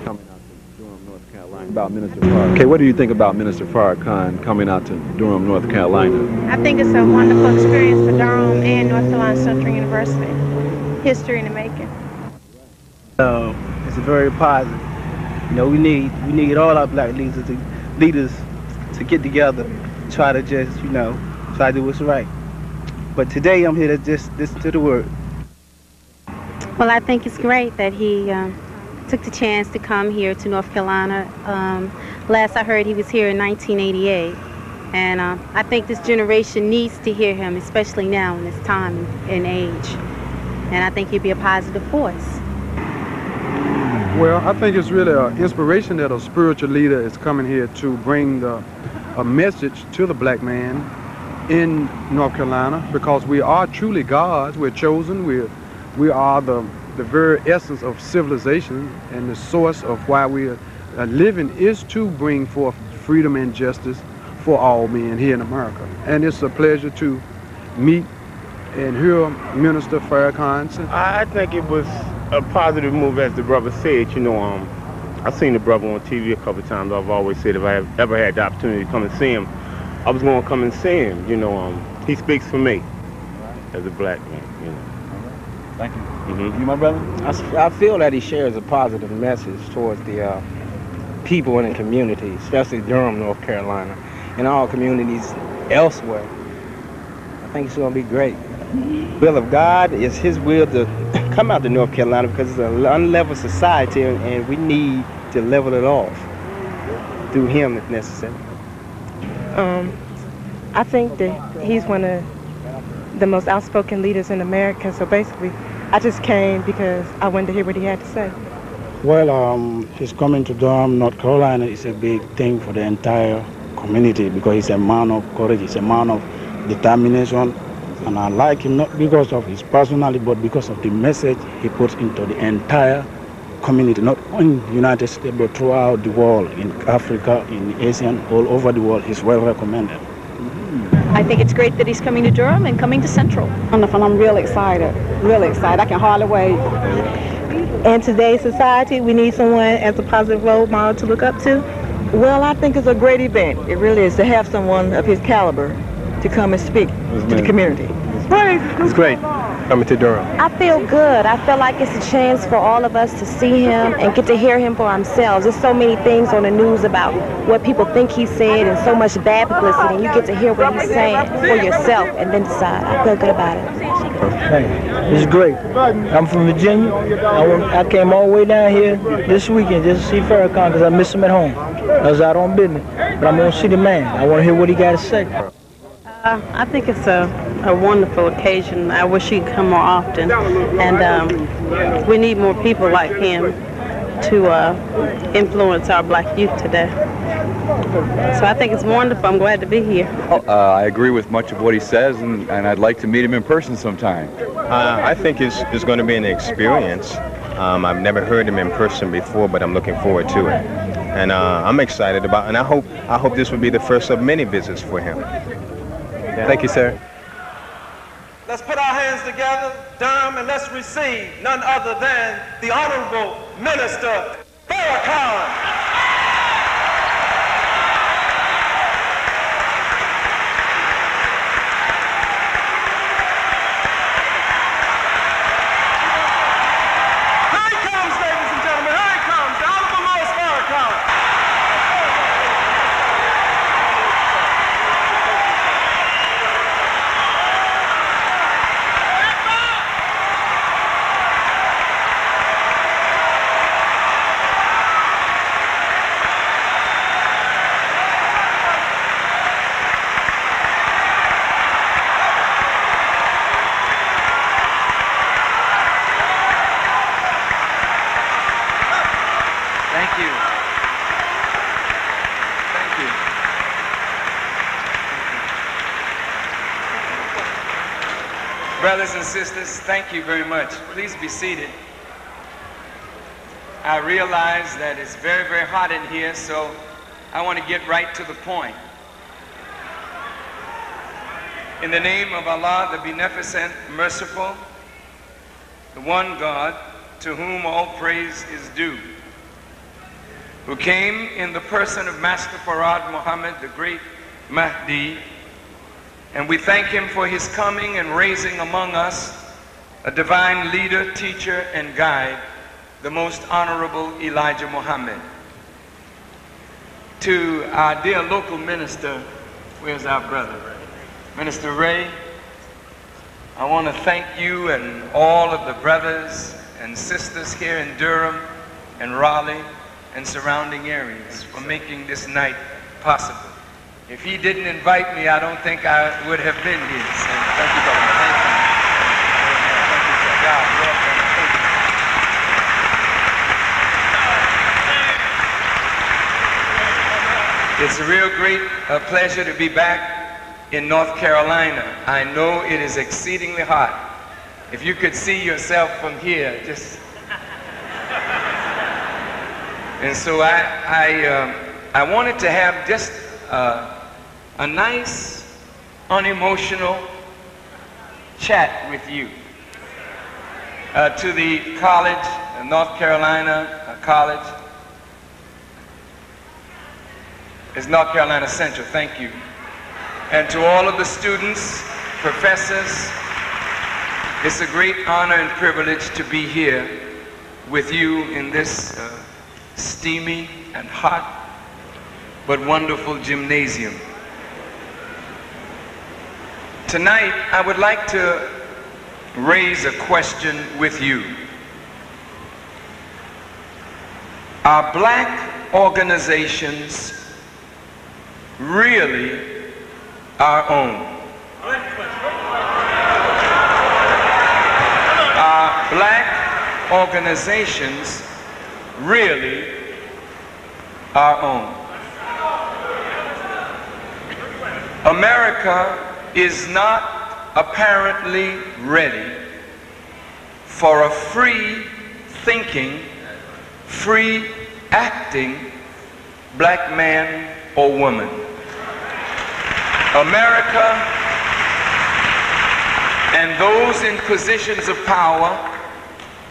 coming out to Durham, North Carolina? About Minister Farrakhan. Okay, what do you think about Minister Farrakhan coming out to Durham, North Carolina? I think it's a wonderful experience for Durham and North Carolina Central University. History in the making. It's very positive. You know, we need all our black leaders to get together, try to just, try to do what's right. But today I'm here to just listen to the word. Well, I think it's great that he took the chance to come here to North Carolina. Last I heard, he was here in 1988. And I think this generation needs to hear him, especially now in this time and age. And I think he'd be a positive force. Well, I think it's really an inspiration that a spiritual leader is coming here to bring a message to the black man in North Carolina, because we are truly God's. We're chosen. We are the very essence of civilization, and the source of why we are living is to bring forth freedom and justice for all men here in America. And it's a pleasure to meet and hear Minister Farrakhan. I think it was a positive move, as the brother said. I've seen the brother on TV a couple of times. I've always said if I ever had the opportunity to come and see him, I was going to come and see him. He speaks for me as a black man. Thank you. Mm-hmm. You, my brother? I feel that he shares a positive message towards the people in the community, especially Durham, North Carolina, and all communities elsewhere. I think it's going to be great. The will of God is His will to come out to North Carolina, because it's an unleveled society, and we need to level it off through him if necessary. I think that he's one of the most outspoken leaders in America. So basically, I just came because I wanted to hear what he had to say. Well, his coming to Durham, North Carolina is a big thing for the entire community, because he's a man of courage, he's a man of determination, and I like him not because of his personality, but because of the message he puts into the entire community, not only in the United States, but throughout the world, in Africa, in Asia, all over the world. He's well recommended. I think it's great that he's coming to Durham and coming to Central. Wonderful. I'm really excited. Really excited. I can hardly wait. In today's society, we need someone as a positive role model to look up to. Well, I think it's a great event. It really is, to have someone of his caliber to come and speak to the community. It's great coming to Durham. I feel good. I feel like it's a chance for all of us to see him and get to hear him for ourselves. There's so many things on the news about what people think he said, and so much bad publicity, and you get to hear what he's saying for yourself and then decide. I feel good about it. Hey, it's great. I'm from Virginia. I came all the way down here this weekend just to see Farrakhan because I miss him at home. I was out on business, but I'm going to see the man. I want to hear what he got to say. I think it's a wonderful occasion. I wish he'd come more often. And we need more people like him to influence our black youth today. So I think it's wonderful. I'm glad to be here. I agree with much of what he says, and I'd like to meet him in person sometime. I think it's going to be an experience. I've never heard him in person before, but I'm looking forward to it. And I'm excited about it, and I hope this will be the first of many visits for him. Thank you, sir. Let's put our hands together, Durham, and let's receive none other than the Honorable Minister Farrakhan. Brothers and sisters, thank you very much. Please be seated. I realize that it's very, very hot in here, so I want to get right to the point. In the name of Allah, the Beneficent, Merciful, the one God, to whom all praise is due, who came in the person of Master Farad Muhammad, the great Mahdi, and we thank him for his coming and raising among us a divine leader, teacher, and guide, the most honorable Elijah Muhammad. To our dear local minister, where's our brother? Minister Ray, I want to thank you and all of the brothers and sisters here in Durham and Raleigh and surrounding areas for making this night possible. If he didn't invite me, I don't think I would have been here. So thank you, brother. Thank you. Thank you, sir. God, welcome. Thank you. It's a real great pleasure to be back in North Carolina. I know it is exceedingly hot. If you could see yourself from here, just... And so I wanted to have just a nice, unemotional chat with you. To the college, North Carolina College. It's North Carolina Central, thank you. And to all of the students, professors, it's a great honor and privilege to be here with you in this steamy and hot but wonderful gymnasium. Tonight, I would like to raise a question with you. Are black organizations really our own? Are black organizations really our own? America is not apparently ready for a free thinking, free acting black man or woman. America and those in positions of power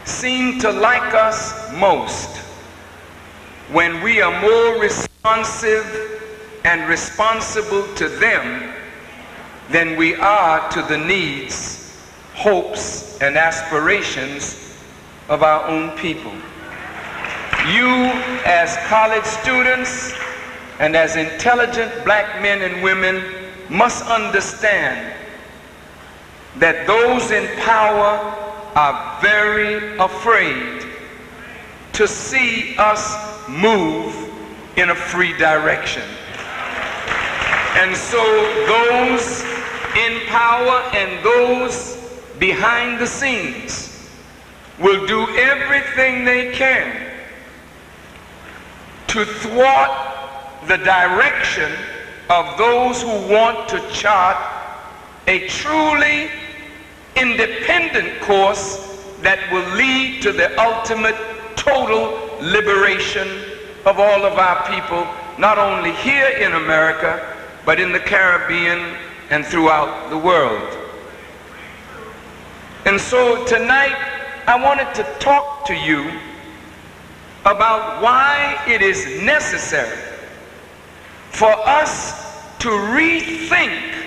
seem to like us most when we are more responsive and responsible to them than we are to the needs, hopes, and aspirations of our own people. You, as college students and as intelligent black men and women, must understand that those in power are very afraid to see us move in a free direction. And so those in power and those behind the scenes will do everything they can to thwart the direction of those who want to chart a truly independent course that will lead to the ultimate total liberation of all of our people, not only here in America, but in the Caribbean and throughout the world. And so tonight, I wanted to talk to you about why it is necessary for us to rethink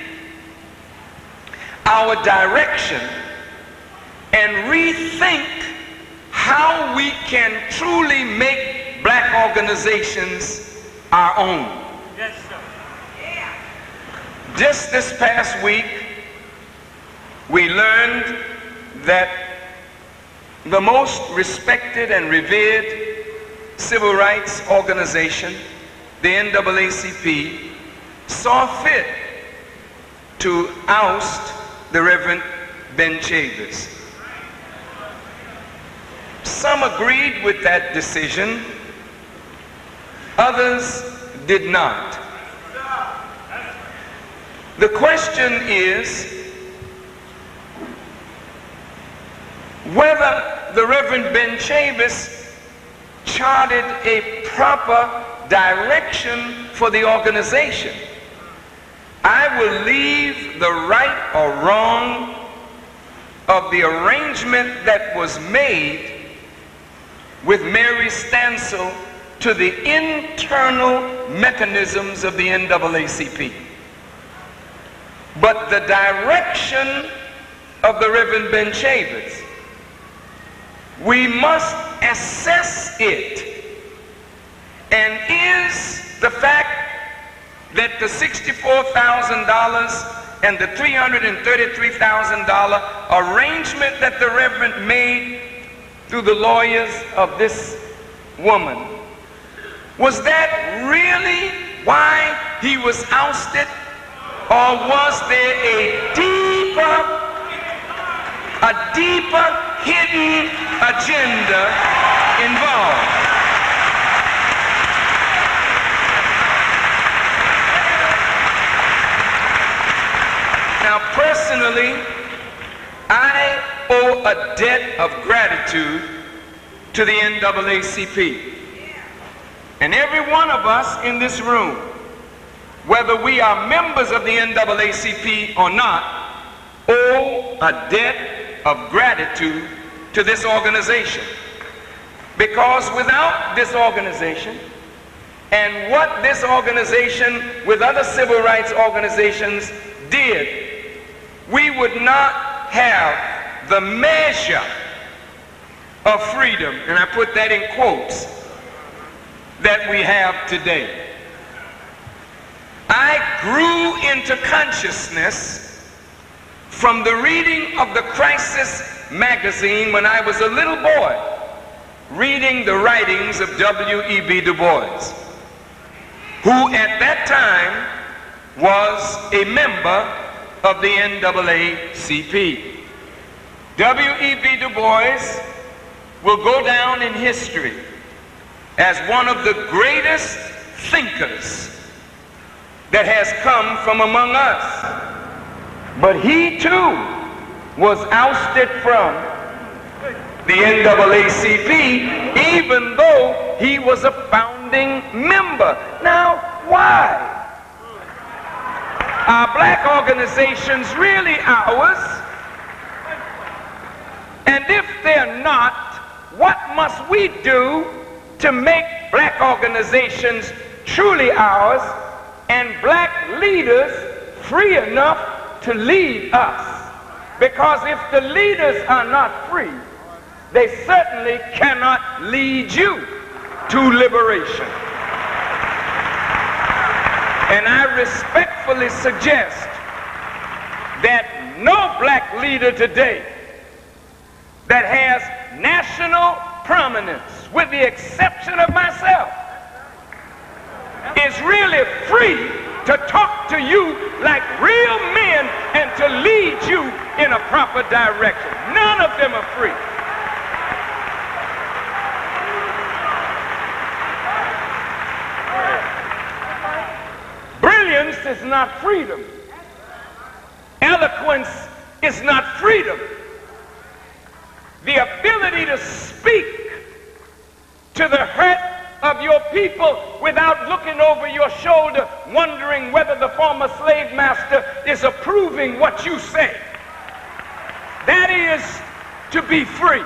our direction and rethink how we can truly make black organizations our own. Yes, sir. Yeah. Just this past week, we learned that the most respected and revered civil rights organization, the NAACP, saw fit to oust the Reverend Ben Chavis. Some agreed with that decision, others did not. The question is whether the Reverend Ben Chavis charted a proper direction for the organization. I will leave the right or wrong of the arrangement that was made with Mary Stansel to the internal mechanisms of the NAACP. But the direction of the Reverend Ben Chavis, we must assess it. And is the fact that the $64,000 and the $333,000 arrangement that the Reverend made through the lawyers of this woman, was that really why he was ousted? Or was there a deeper hidden agenda involved? Now, personally, I owe a debt of gratitude to the NAACP. And every one of us in this room, whether we are members of the NAACP or not, owe a debt of gratitude to this organization. Because without this organization, and what this organization with other civil rights organizations did, we would not have the measure of freedom, and I put that in quotes, that we have today. I grew into consciousness from the reading of the Crisis magazine when I was a little boy, reading the writings of W.E.B. Du Bois, who at that time was a member of the NAACP. W.E.B. Du Bois will go down in history as one of the greatest thinkers that has come from among us. But he too was ousted from the NAACP, even though he was a founding member. Now, why? Are black organizations really ours? And if they're not, what must we do to make black organizations truly ours and black leaders free enough to lead us? Because if the leaders are not free, they certainly cannot lead you to liberation. And I respectfully suggest that no black leader today that has national prominence, with the exception of myself, is really free to talk to you like real men and to lead you in a proper direction. None of them are free. Brilliance is not freedom. Eloquence is not freedom. The ability to speak to the hurt of your people without looking over your shoulder, wondering whether the former slave master is approving what you say. That is to be free.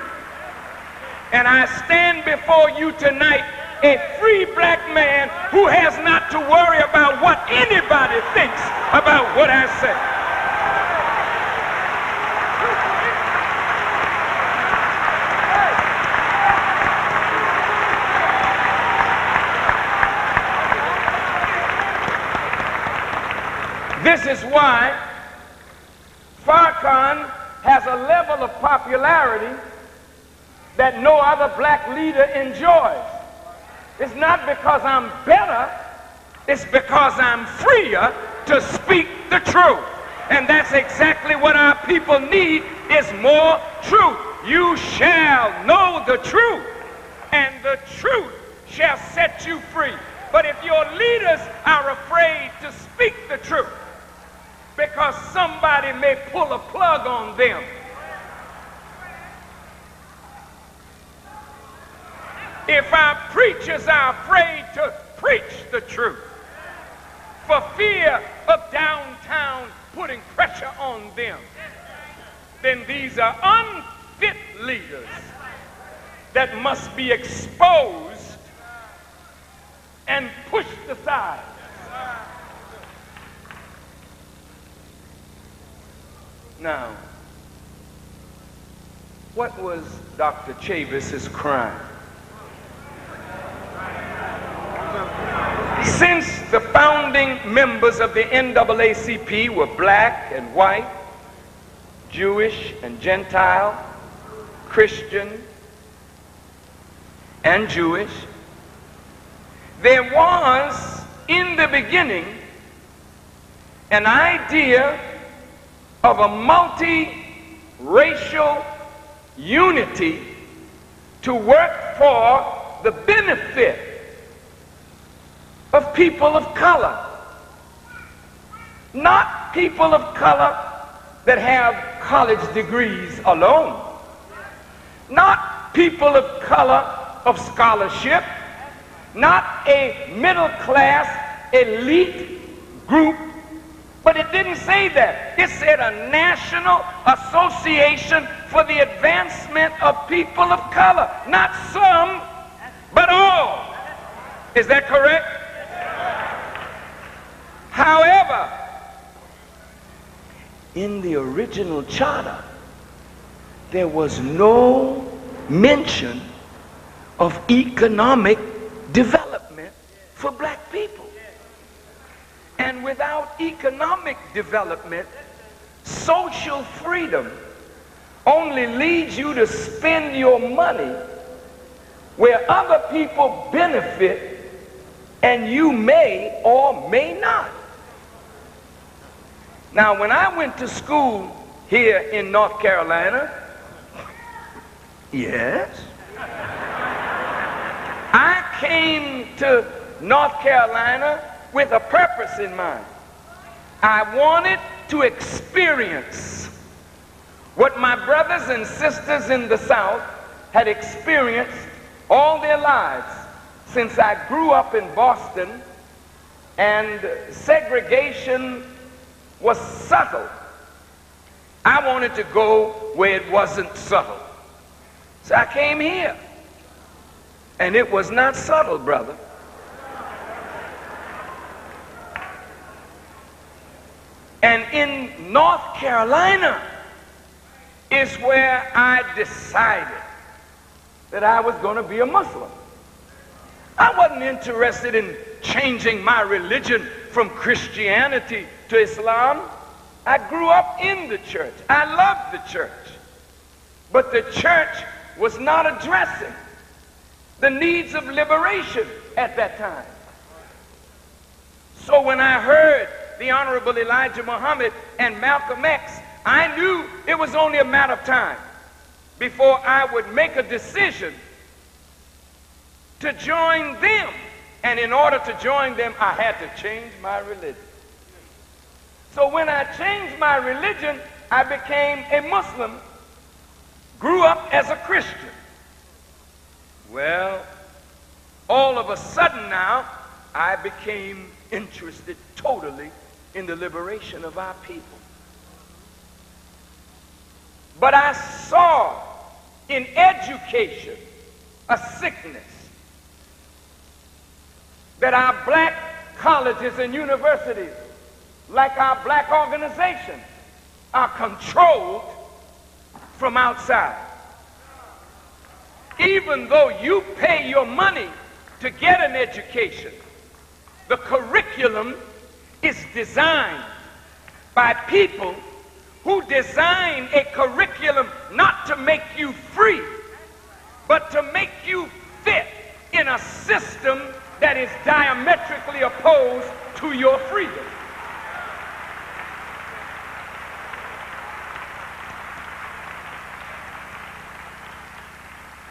And I stand before you tonight a free black man who has not to worry about what anybody thinks about what I say. This is why Farrakhan has a level of popularity that no other black leader enjoys. It's not because I'm better, it's because I'm freer to speak the truth. And that's exactly what our people need, is more truth. You shall know the truth, and the truth shall set you free. But if your leaders are afraid to speak the truth, because somebody may pull a plug on them, if our preachers are afraid to preach the truth for fear of downtown putting pressure on them, then these are unfit leaders that must be exposed and pushed aside. Now, what was Dr. Chavis's crime? Since the founding members of the NAACP were black and white, Jewish and Gentile, Christian and Jewish, there was in the beginning an idea of a multi-racial unity to work for the benefit of people of color. Not people of color that have college degrees alone. Not people of color of scholarship. Not a middle-class elite group. But it didn't say that. It said a national association for the advancement of people of color. Not some, but all. Is that correct? However, in the original charter, there was no mention of economic development for black people. And without economic development, social freedom only leads you to spend your money where other people benefit and you may or may not. Now, when I went to school here in North Carolina, yes, I came to North Carolina with a purpose in mind. I wanted to experience what my brothers and sisters in the South had experienced all their lives since I grew up in Boston and segregation was subtle. I wanted to go where it wasn't subtle. So I came here. And it was not subtle, brother. And in North Carolina is where I decided that I was going to be a Muslim. I wasn't interested in changing my religion from Christianity to Islam. I grew up in the church. I loved the church. But the church was not addressing the needs of liberation at that time. So when I heard the Honorable Elijah Muhammad and Malcolm X, I knew it was only a matter of time before I would make a decision to join them. And in order to join them, I had to change my religion. So when I changed my religion, I became a Muslim, grew up as a Christian. Well, all of a sudden now, I became interested totally in the liberation of our people. But I saw in education a sickness that our black colleges and universities, like our black organizations, are controlled from outside. Even though you pay your money to get an education, the curriculum is designed by people who design a curriculum not to make you free, but to make you fit in a system that is diametrically opposed to your freedom.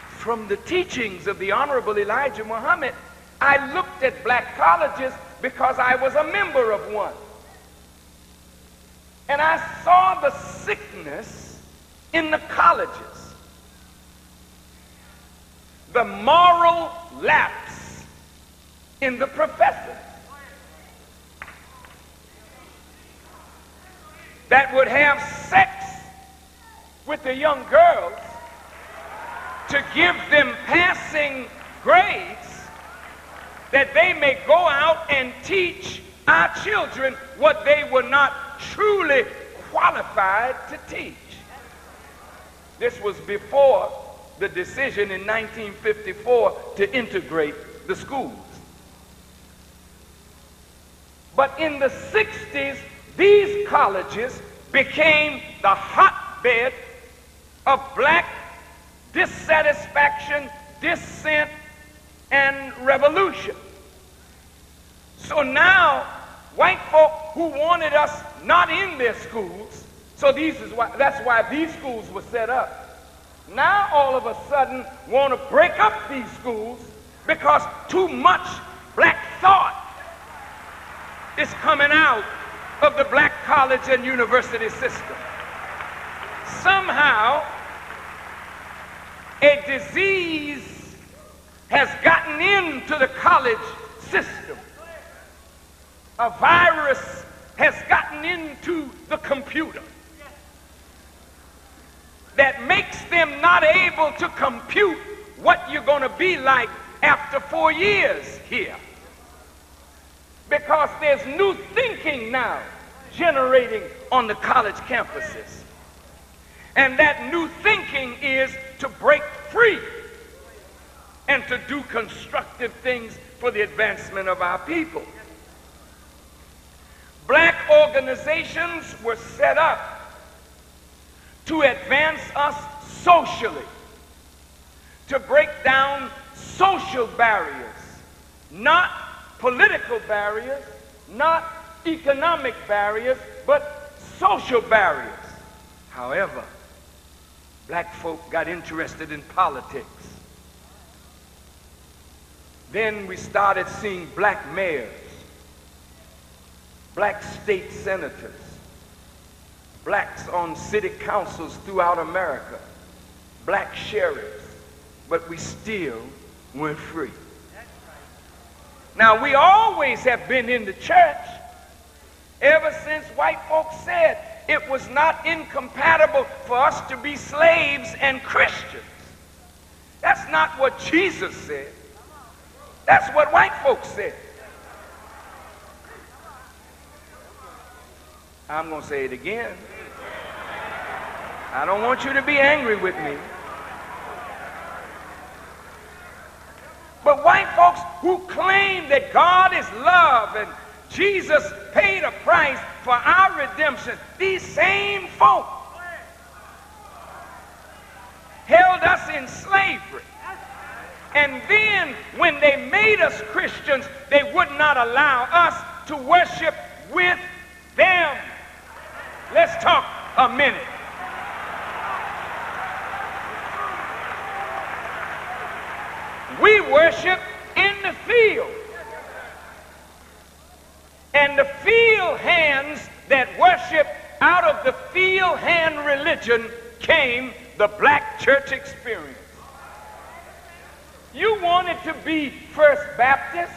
From the teachings of the Honorable Elijah Muhammad, I looked at black colleges because I was a member of one. And I saw the sickness in the colleges, the moral lapse in the professors that would have sex with the young girls to give them passing grades that they may go out and teach our children what they were not truly qualified to teach. This was before the decision in 1954 to integrate the schools. But in the 60s, these colleges became the hotbed of black dissatisfaction, dissent, and revolution. So now, white folk who wanted us not in their schools, so that's why these schools were set up, now all of a sudden want to break up these schools because too much black thought is coming out of the black college and university system. Somehow, a disease has gotten into the college system. A virus has gotten into the computer that makes them not able to compute what you're going to be like after 4 years here. Because there's new thinking now generating on the college campuses. And that new thinking is to break free and to do constructive things for the advancement of our people. Black organizations were set up to advance us socially, to break down social barriers, not political barriers, not economic barriers, but social barriers. However, black folk got interested in politics. Then we started seeing black mayors, black state senators, blacks on city councils throughout America, black sheriffs, but we still weren't free. Now, we always have been in the church ever since white folks said it was not incompatible for us to be slaves and Christians. That's not what Jesus said. That's what white folks said. I'm going to say it again. I don't want you to be angry with me. But white folks who claim that God is love and Jesus paid a price for our redemption, these same folk held us in slavery. And then when they made us Christians, they would not allow us to worship with them. Let's talk a minute. We worship in the field. And the field hands that worship out of the field hand religion came the black church experience. You wanted to be First Baptist?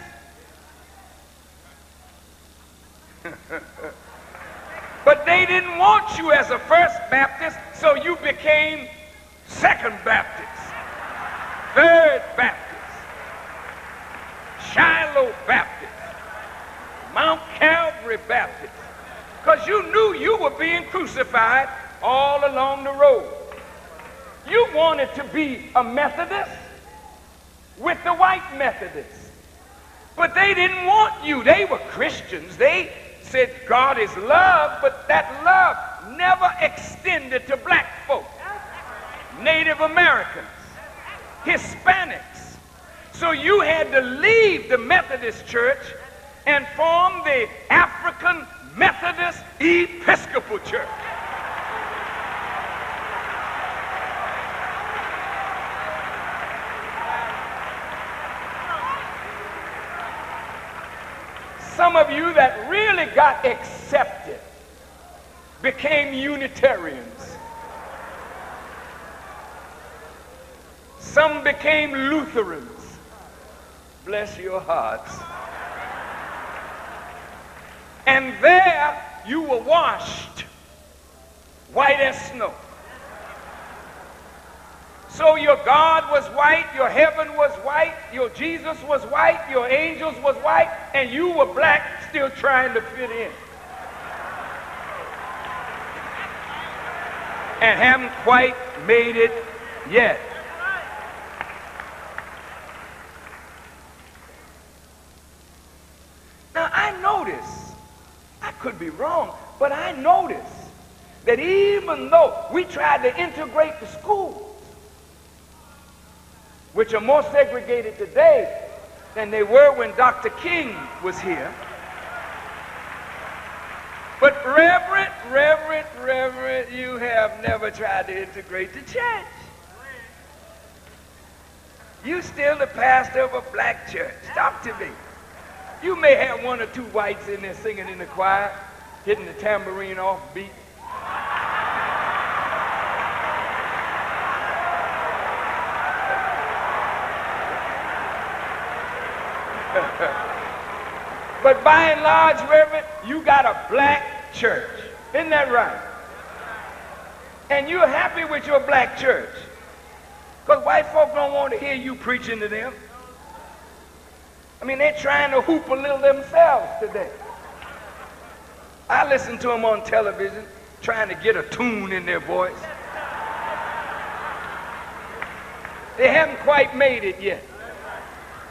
But they didn't want you as a First Baptist, so you became Second Baptist, Third Baptist, Shiloh Baptist, Mount Calvary Baptist, because you knew you were being crucified all along the road. You wanted to be a Methodist with the white Methodists, but they didn't want you. They were Christians. They said God is love, but that love never extended to black folk, Native Americans, Hispanics. So you had to leave the Methodist Church and form the African Methodist Episcopal Church. Some of you that really got accepted became Unitarians. Some became Lutherans. Bless your hearts. And there you were washed white as snow. So your God was white, your heaven was white, your Jesus was white, your angels was white, and you were black still trying to fit in. And haven't quite made it yet. Now I notice, I could be wrong, but I notice that even though we tried to integrate the schools, which are more segregated today than they were when Dr. King was here, but Reverend, you have never tried to integrate the church. You still the pastor of a black church. Talk to me. You may have one or two whites in there singing in the choir, hitting the tambourine off beat. But by and large, Reverend, you got a black church. Isn't that right? And you're happy with your black church. Because white folk don't want to hear you preaching to them. I mean, they're trying to hoop a little themselves today. I listen to them on television, trying to get a tune in their voice. They haven't quite made it yet.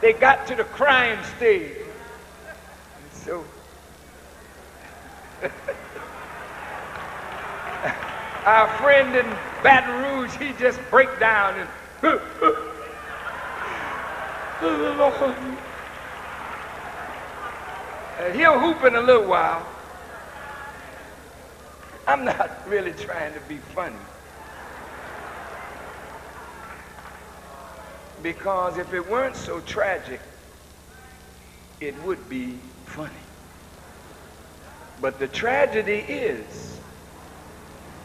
They got to the crying stage. And so, our friend in Baton Rouge, he just break down and he'll hoop in a little while. I'm not really trying to be funny. Because if it weren't so tragic, it would be funny. But the tragedy is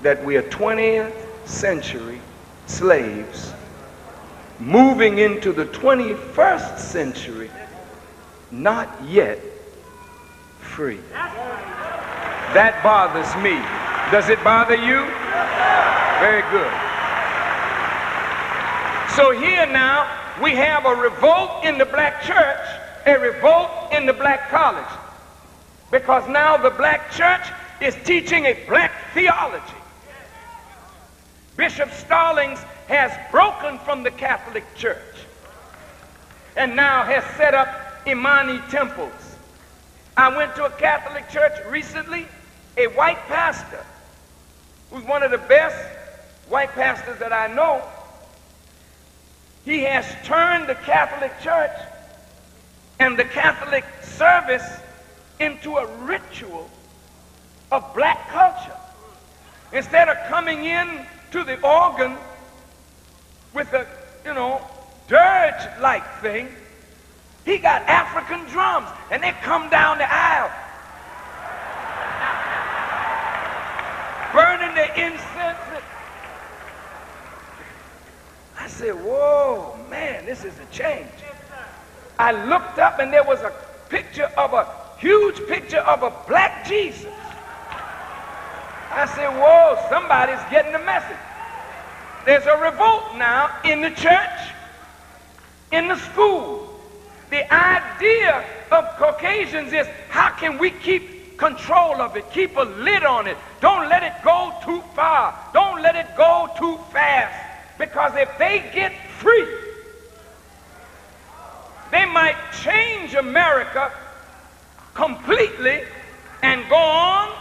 that we are 20th century slaves moving into the 21st century, not yet free. That bothers me. Does it bother you? Very good. So here now, we have a revolt in the black church, a revolt in the black college. Because now the black church is teaching a black theology. Bishop Stallings has broken from the Catholic Church and now has set up Imani temples. I went to a Catholic church recently, a white pastor, who's one of the best white pastors that I know. He has turned the Catholic Church and the Catholic service into a ritual of black culture. Instead of coming in to the organ with a, dirge-like thing, he got African drums, and they come down the aisle, burning the incense. I said, whoa, man, this is a change. I looked up, and there was a huge picture of a black Jesus. I said, whoa, somebody's getting the message. There's a revolt now in the church, in the school. The idea of Caucasians is, how can we keep control of it, keep a lid on it? Don't let it go too far. Don't let it go too fast. Because if they get free, they might change America completely and go on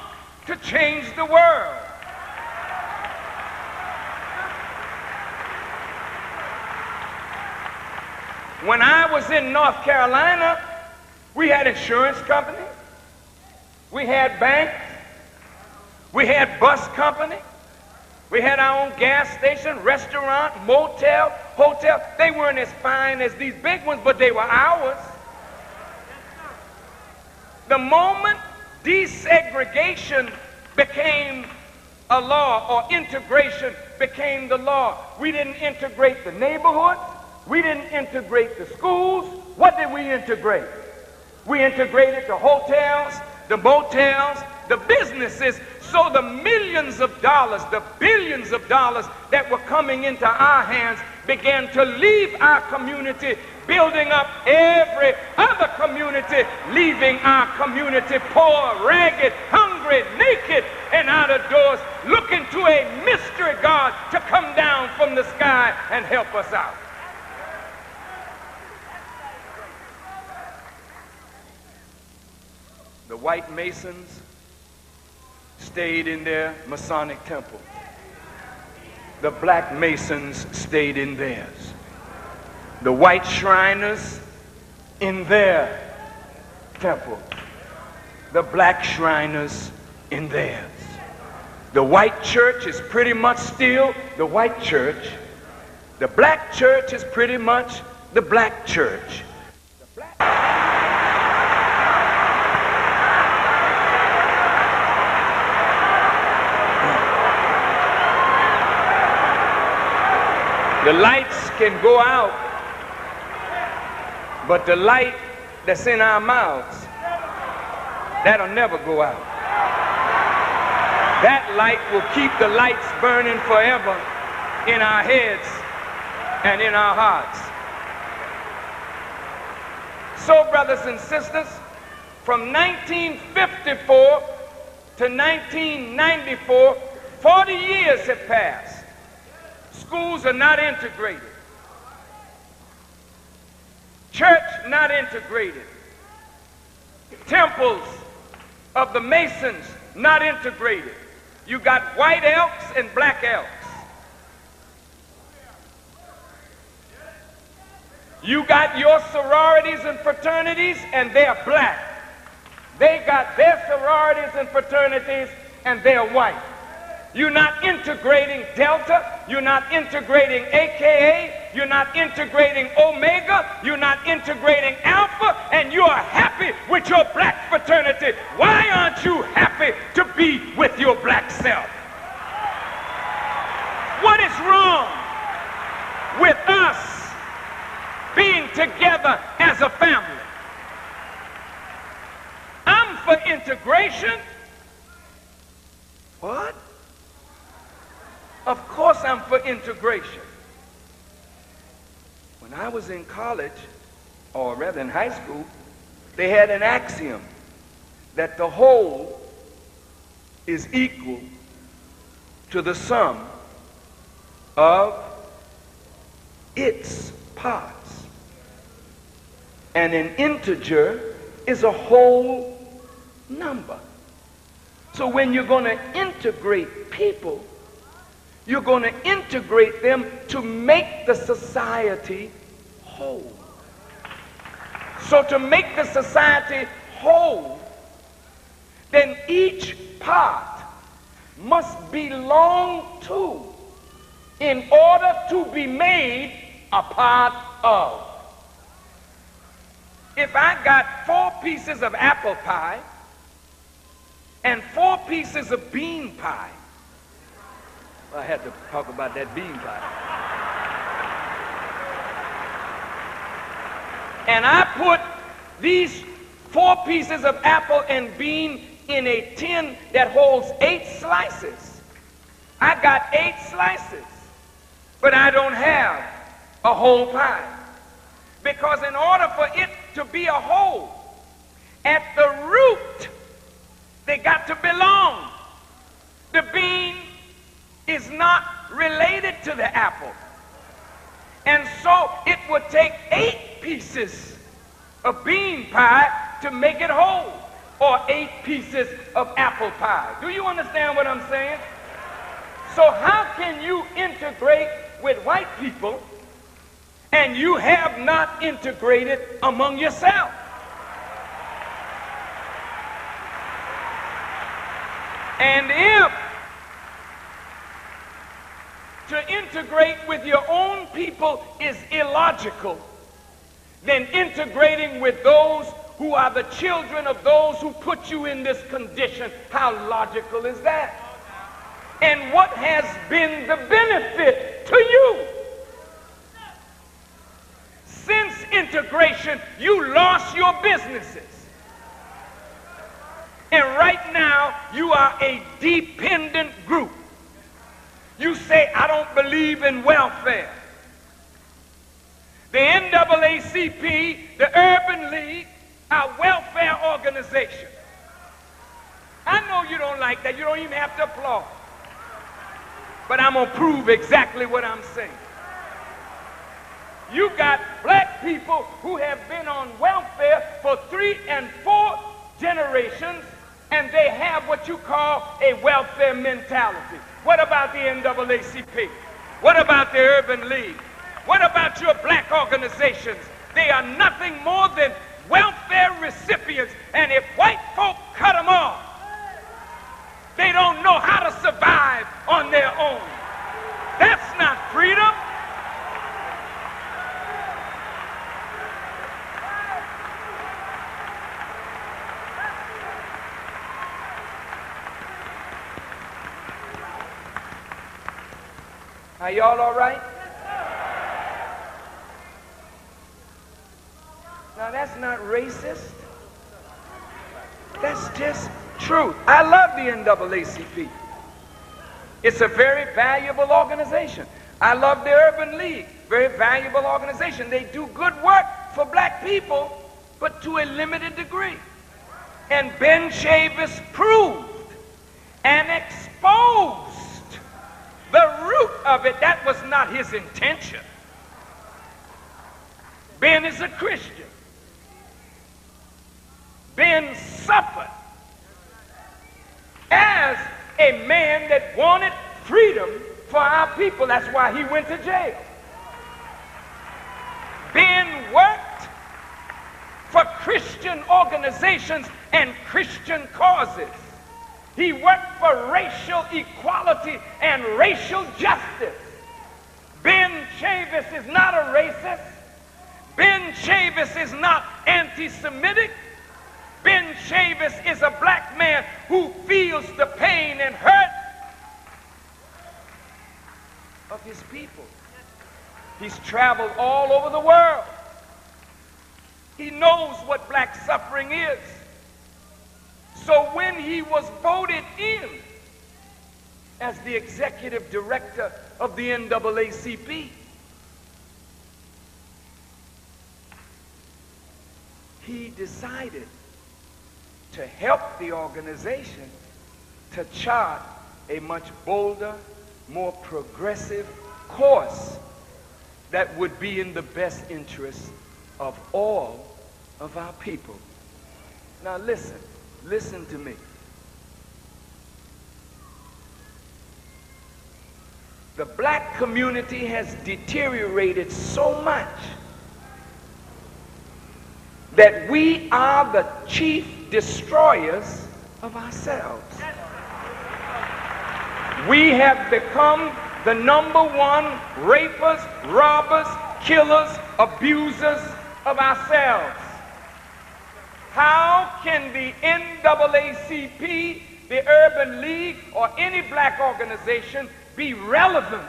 to change the world. When I was in North Carolina, we had insurance companies, we had banks, we had bus companies, we had our own gas station, restaurant, motel, hotel. They weren't as fine as these big ones, but they were ours. The moment desegregation became a law, or integration became the law, we didn't integrate the neighborhoods, we didn't integrate the schools. What did we integrate? We integrated the hotels, the motels, the businesses. So the millions of dollars, the billions of dollars that were coming into our hands began to leave our community, building up every other community, leaving our community poor, ragged, hungry, naked, and out of doors, looking to a mystery God to come down from the sky and help us out. The white Masons stayed in their Masonic temple. The black Masons stayed in theirs. The white Shriners in their temple. The black Shriners in theirs. The white church is pretty much still the white church. The black church is pretty much the black church. The lights can go out, but the light that's in our mouths, that'll never go out. That light will keep the lights burning forever in our heads and in our hearts. So, brothers and sisters, from 1954 to 1994, 40 years have passed. Schools are not integrated. Church not integrated. Temples of the Masons not integrated. You got white elks and black elks. You got your sororities and fraternities and they're black. They got their sororities and fraternities and they're white. You're not integrating Delta, you're not integrating AKA, you're not integrating Omega, you're not integrating Alpha, and you are happy with your black fraternity. Why aren't you happy to be with your black self? What is wrong with us being together as a family? I'm for integration. What? Of course I'm for integration. When I was in college, or rather in high school, they had an axiom that the whole is equal to the sum of its parts. And an integer is a whole number. So when you're going to integrate people, you're going to integrate them to make the society whole. So to make the society whole, then each part must belong to in order to be made a part of. If I got 4 pieces of apple pie and 4 pieces of bean pie, I had to talk about that bean pie. And I put these 4 pieces of apple and bean in a tin that holds 8 slices. I got 8 slices, but I don't have a whole pie. Because in order for it to be a whole, at the root, they got to belong. The bean is not related to the apple. And so it would take 8 pieces of bean pie to make it whole, or 8 pieces of apple pie. Do you understand what I'm saying? So how can you integrate with white people and you have not integrated among yourself? And if to integrate with your own people is illogical, then integrating with those who are the children of those who put you in this condition, how logical is that? And what has been the benefit to you? Since integration, you lost your businesses. And right now, you are a dependent group. You say, I don't believe in welfare. NAACP, the Urban League, our welfare organization. I know you don't like that. You don't even have to applaud. But I'm going to prove exactly what I'm saying. You got black people who have been on welfare for 3 and 4 generations, and they have what you call a welfare mentality. What about the NAACP? What about the Urban League? What about your black organizations? They are nothing more than welfare recipients, and if white folk cut them off, they don't know how to survive on their own. That's not freedom. Are y'all all right? Now that's not racist. That's just truth. I love the NAACP. It's a very valuable organization. I love the Urban League. Very valuable organization. They do good work for black people, but to a limited degree. And Ben Chavis proved and exposed the root of it. That was not his intention. Ben is a Christian. Ben suffered as a man that wanted freedom for our people. That's why he went to jail. Ben worked for Christian organizations and Christian causes. He worked for racial equality and racial justice. Ben Chavis is not a racist. Ben Chavis is not anti-Semitic. Ben Chavis is a black man who feels the pain and hurt of his people. He's traveled all over the world. He knows what black suffering is. So when he was voted in as the executive director of the NAACP, he decided to help the organization to chart a much bolder, more progressive course that would be in the best interest of all of our people. Now listen to me. The black community has deteriorated so much that we are the chief destroyers of ourselves. We have become the #1 rapers, robbers, killers, abusers of ourselves. How can the NAACP, the Urban League, or any black organization be relevant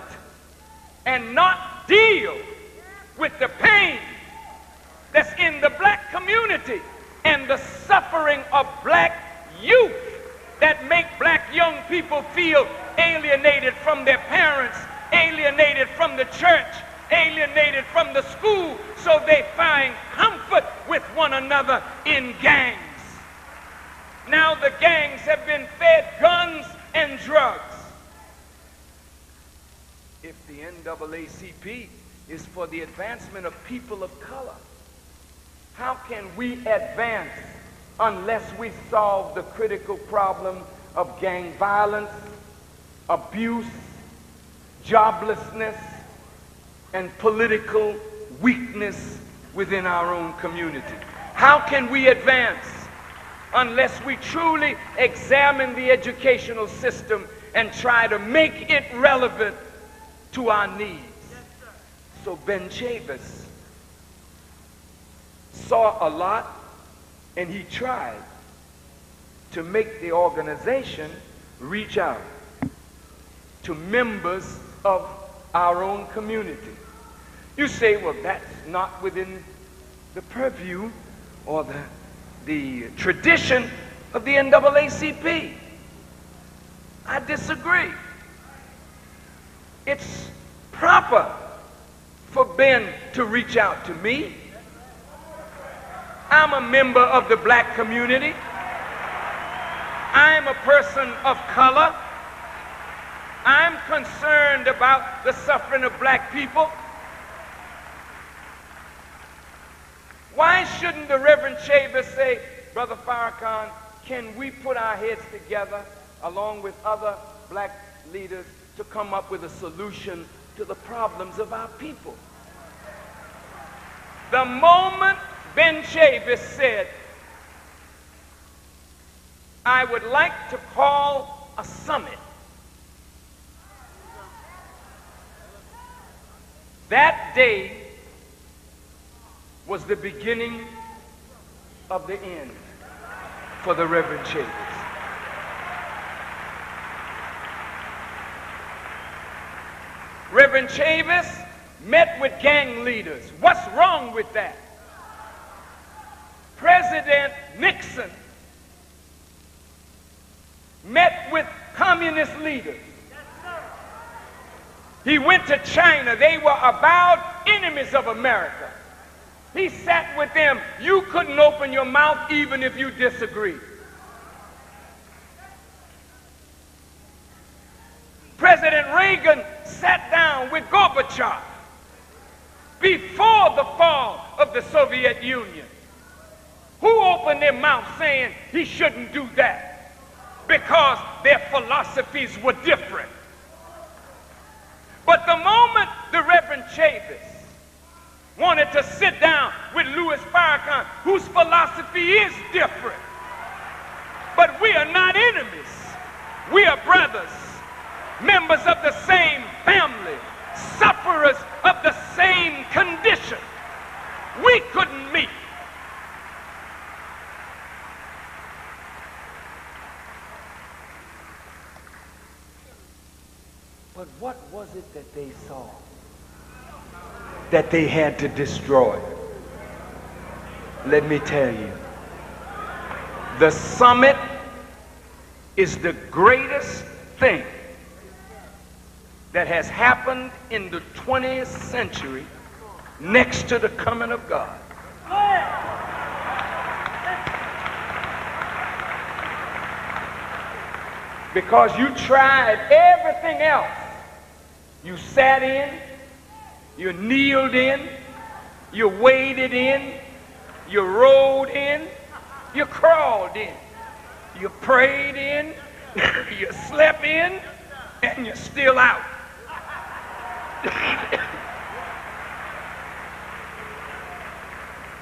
and not deal with the pain that's in the black community and the suffering of black youth that make black young people feel alienated from their parents, alienated from the church, alienated from the school, so they find comfort with one another in gangs. Now the gangs have been fed guns and drugs. If the NAACP is for the advancement of people of color, how can we advance unless we solve the critical problem of gang violence, abuse, joblessness, and political weakness within our own community? How can we advance unless we truly examine the educational system and try to make it relevant to our needs? So Ben Chavis saw a lot, and he tried to make the organization reach out to members of our own community. You say, well, that's not within the purview or the tradition of the NAACP. I disagree. It's proper for Ben to reach out to me I'm a member of the black community. I'm a person of color. I'm concerned about the suffering of black people. Why shouldn't the Reverend Chavis say, Brother Farrakhan, can we put our heads together along with other black leaders to come up with a solution to the problems of our people? The moment Ben Chavis said, I would like to call a summit, that day was the beginning of the end for the Reverend Chavis. Reverend Chavis met with gang leaders. What's wrong with that? President Nixon met with communist leaders. He went to China. They were avowed enemies of America. He sat with them. You couldn't open your mouth even if you disagreed. President Reagan sat down with Gorbachev before the fall of the Soviet Union. Who opened their mouth saying he shouldn't do that? Because their philosophies were different. But the moment the Reverend Chavis wanted to sit down with Louis Farrakhan, whose philosophy is different, but we are not enemies. We are brothers, members of the same family, sufferers of the same condition. We couldn't meet. But what was it that they saw that they had to destroy? Let me tell you. The summit is the greatest thing that has happened in the 20th century next to the coming of God. Because you tried everything else. You sat in, you kneeled in, you waded in, you rolled in, you crawled in, you prayed in, you slept in, and you're still out.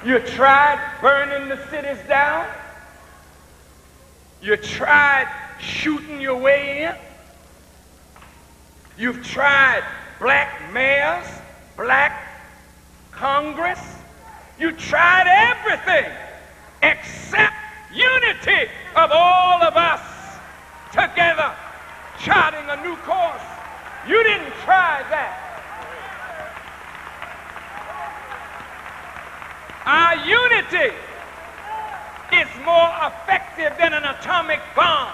You tried burning the cities down. You tried shooting your way in. You've tried black mayors, black Congress. You tried everything except unity of all of us together, charting a new course. You didn't try that. Our unity is more effective than an atomic bomb.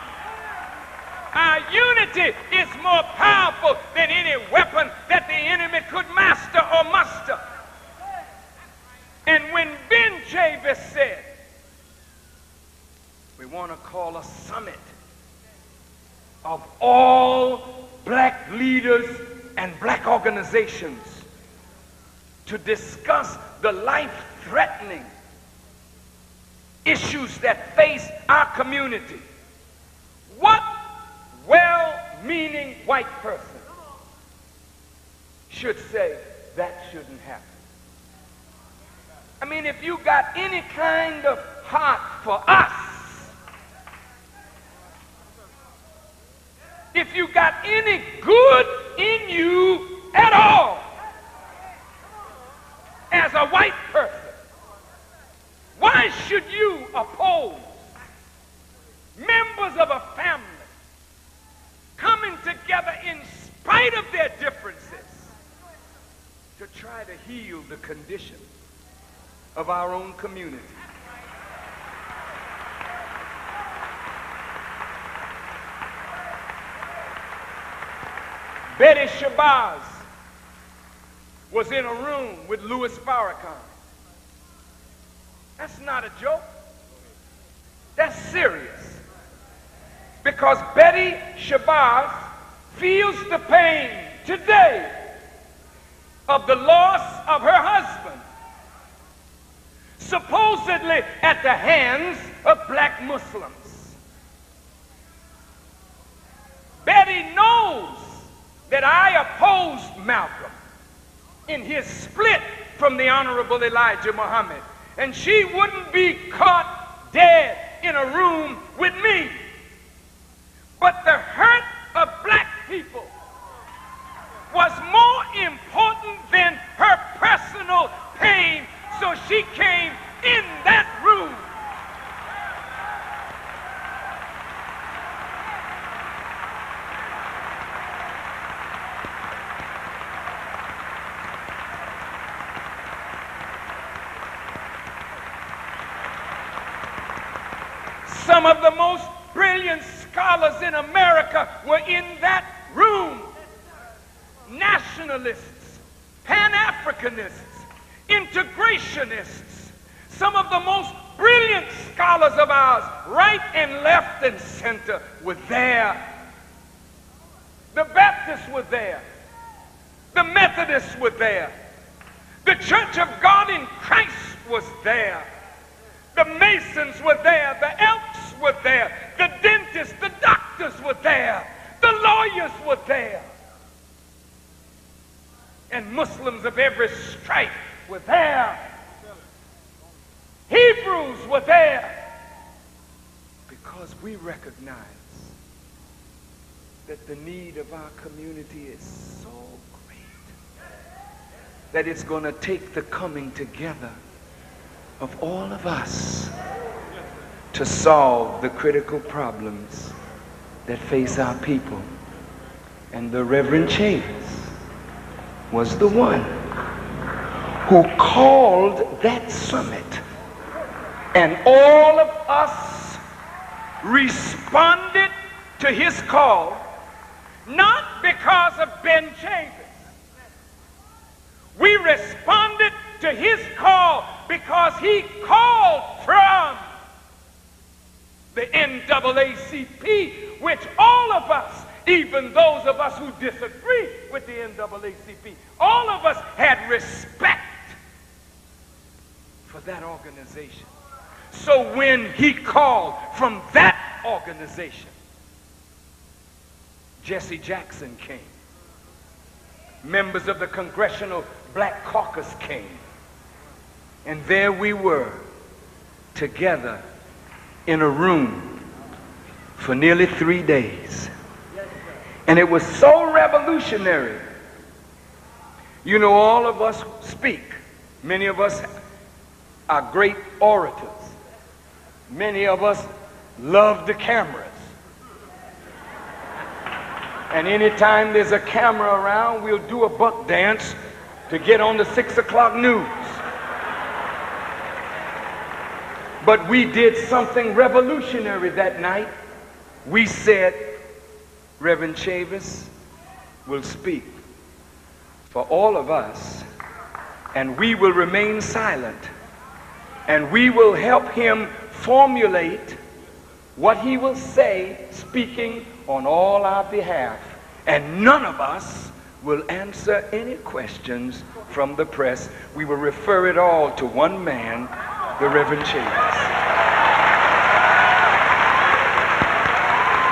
Our unity is more powerful than any weapon that the enemy could master or muster. And when Ben Chavis said, we want to call a summit of all black leaders and black organizations to discuss the life-threatening issues that face our community, what well-meaning white person should say that shouldn't happen? I mean, if you got any kind of heart for us, if you got any good in you at all as a white person, why should you oppose members of a family coming together in spite of their differences to try to heal the condition of our own community? Betty Shabazz was in a room with Louis Farrakhan. That's not a joke. That's serious. Because Betty Shabazz feels the pain today of the loss of her husband, supposedly at the hands of black Muslims. Betty knows that I opposed Malcolm in his split from the Honorable Elijah Muhammad, and she wouldn't be caught dead in a room with me. But the hurt of black people was more important than her personal pain, so she came in that room. Some of the most brilliant scholars in America were in that room. Nationalists, Pan-Africanists, integrationists, some of the most brilliant scholars of ours, right and left and center, were there. The Baptists were there. The Methodists were there. The Church of God in Christ was there. The Masons were there. The Elks were there. The dentists, the doctors were there. The lawyers were there. And Muslims of every stripe were there. Hebrews were there. Because we recognize that the need of our community is so great that it's going to take the coming together of all of us to solve the critical problems that face our people. And the Reverend Chavis was the one who called that summit. And all of us responded to his call, not because of Ben Chavis. We responded to his call because he called from the NAACP, which all of us, even those of us who disagree with the NAACP, all of us had respect for that organization. So when he called from that organization, Jesse Jackson came. Members of the Congressional Black Caucus came. And there we were, together in a room for nearly 3 days. And it was so revolutionary. You know, all of us speak. Many of us are great orators. Many of us love the cameras. And anytime there's a camera around, we'll do a buck dance to get on the 6 o'clock news. But we did something revolutionary that night. We said, Reverend Chavis will speak for all of us, and we will remain silent, and we will help him formulate what he will say, speaking on all our behalf, and none of us will answer any questions from the press. We will refer it all to one man, the Reverend Chavis.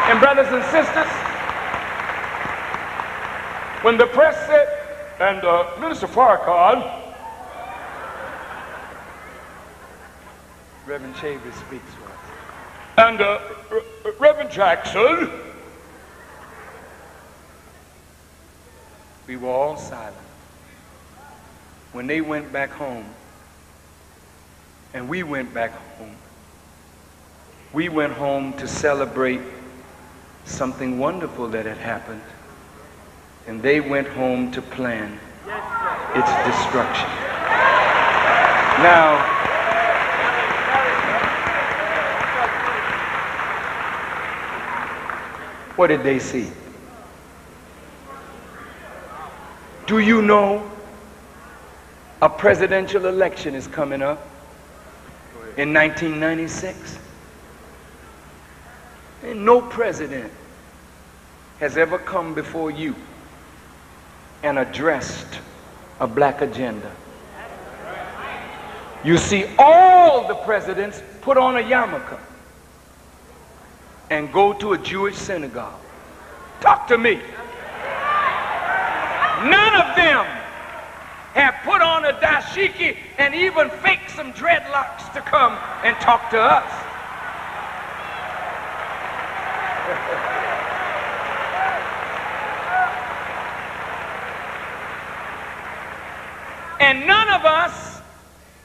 And brothers and sisters, when the press said, and Minister Farrakhan, Reverend Chavis speaks for us. And Reverend Jackson, we were all silent. When they went back home, and we went back home, we went home to celebrate something wonderful that had happened, and they went home to plan its destruction. Now, what did they see? Do you know a presidential election is coming up? in 1996. And no president has ever come before you and addressed a black agenda. You see, all the presidents put on a yarmulke and go to a Jewish synagogue. Talk to me. None of them have put on a dashiki and even faked some dreadlocks to come and talk to us. And none of us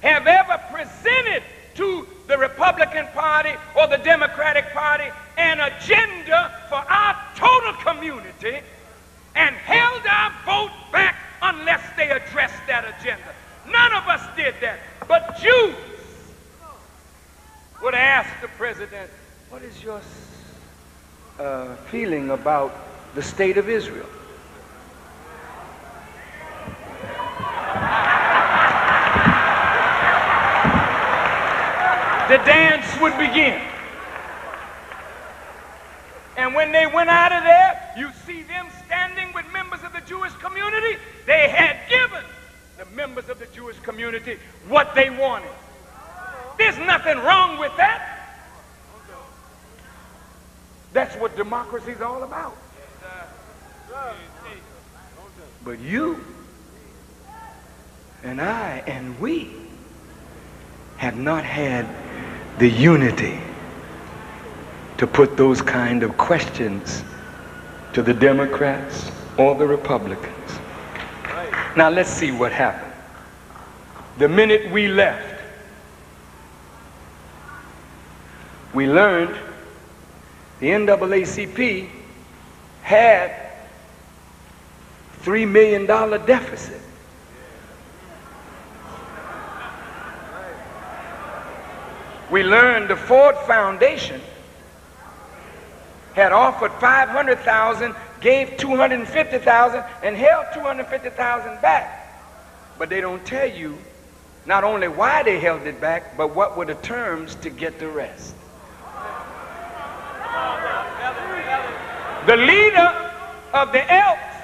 have ever presented to the Republican Party or the Democratic Party an agenda for our total community and held our vote back unless they addressed that agenda. None of us did that. But Jews would ask the president, what is your feeling about the state of Israel? The dance would begin. And when they went out of there, you see them standing with members of the Jewish community. They had given the members of the Jewish community what they wanted. There's nothing wrong with that. That's what democracy is all about. But you and I and we have not had the unity to put those kind of questions to the Democrats or the Republicans. Now let's see what happened. The minute we left, we learned the NAACP had $3 million deficit. We learned the Ford Foundation had offered $500,000, gave $250,000, and held $250,000 back. But they don't tell you not only why they held it back, but what were the terms to get the rest. The leader of the Elks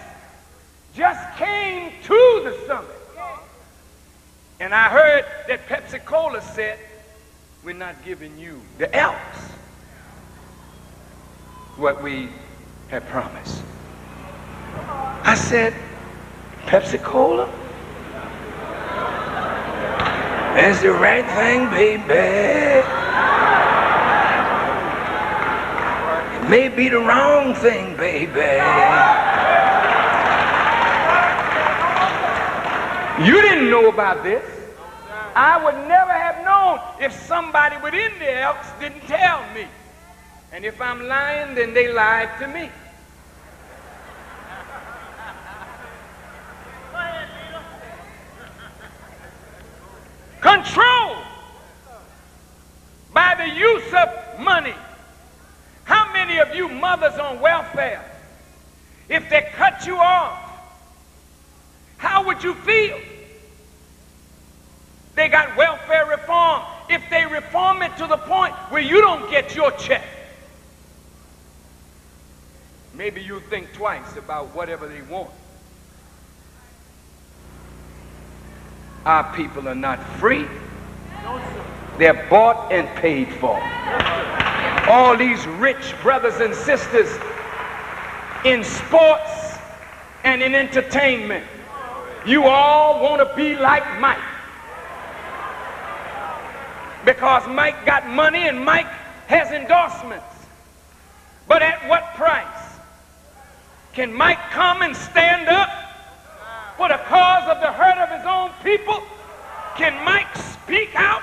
just came to the summit. And I heard that Pepsi-Cola said, we're not giving you, the Elks, what we had promised. I said, Pepsi-Cola? That's the right thing, baby. It may be the wrong thing, baby. You didn't know about this. I would never have known if somebody within the Elks didn't tell me. And if I'm lying, then they lied to me. Control by the use of money. How many of you mothers on welfare, if they cut you off, how would you feel? They got welfare reform. If they reform it to the point where you don't get your check, maybe you think twice about whatever they want. Our people are not free. They're bought and paid for. All these rich brothers and sisters in sports and in entertainment, you all want to be like Mike. Because Mike got money and Mike has endorsements. But at what price? Can Mike come and stand up for the cause of the hurt of his own people? Can Mike speak out?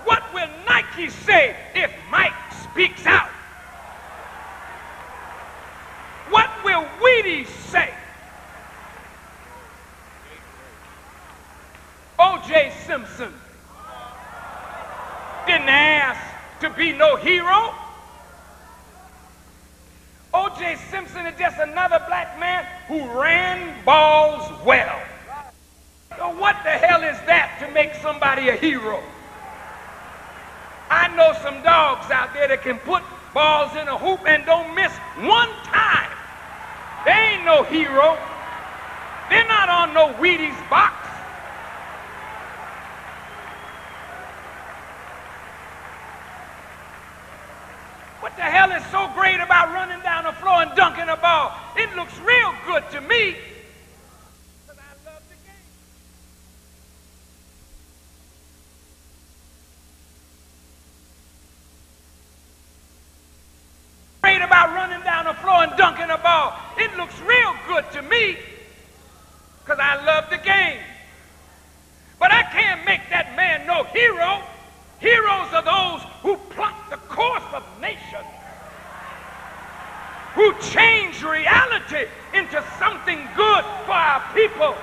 What will Nike say if Mike speaks out? What will Wheaties say? O.J. Simpson didn't ask to be no hero. O.J. Simpson is just another black man who ran balls well. So what the hell is that to make somebody a hero? some dogs out there that can put balls in a hoop and don't miss one time. They ain't no hero. They're not on no Wheaties box. What the hell is so great about running down the floor and dunking a ball? It looks real good to me. Because I love the game. Great about running down the floor and dunking a ball. It looks real good to me. Because I love the game. But I can't make that man no hero. Heroes are those who plot the course of nations, who change reality into something good for our people.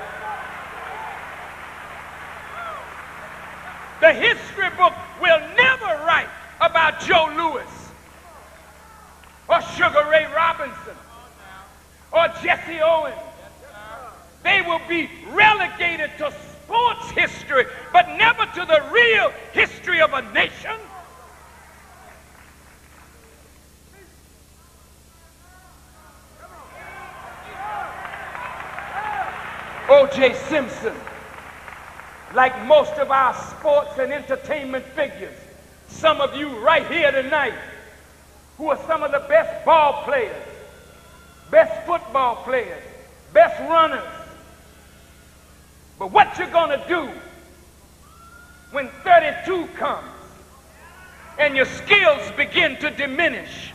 The history book will never write about Joe Louis or Sugar Ray Robinson or Jesse Owens. They will be relegated to sports history, but never to the real history of a nation. O.J. Simpson, like most of our sports and entertainment figures, some of you right here tonight, who are some of the best ball players, best football players, best runners. But what you're gonna do when 32 comes and your skills begin to diminish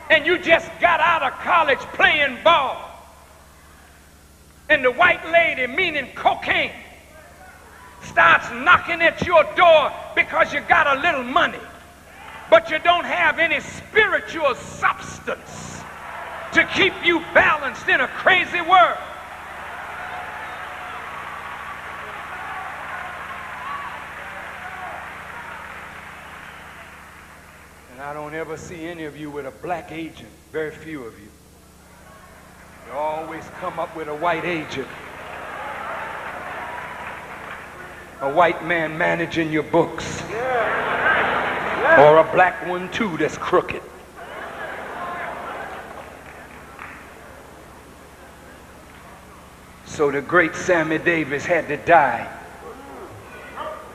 and you just got out of college playing ball and the white lady, meaning cocaine, starts knocking at your door because you got a little money, but you don't have any spiritual substance to keep you balanced in a crazy world. And I don't ever see any of you with a black agent, very few of you. You always come up with a white agent. A white man managing your books. Or a black one too that's crooked. So the great Sammy Davis had to die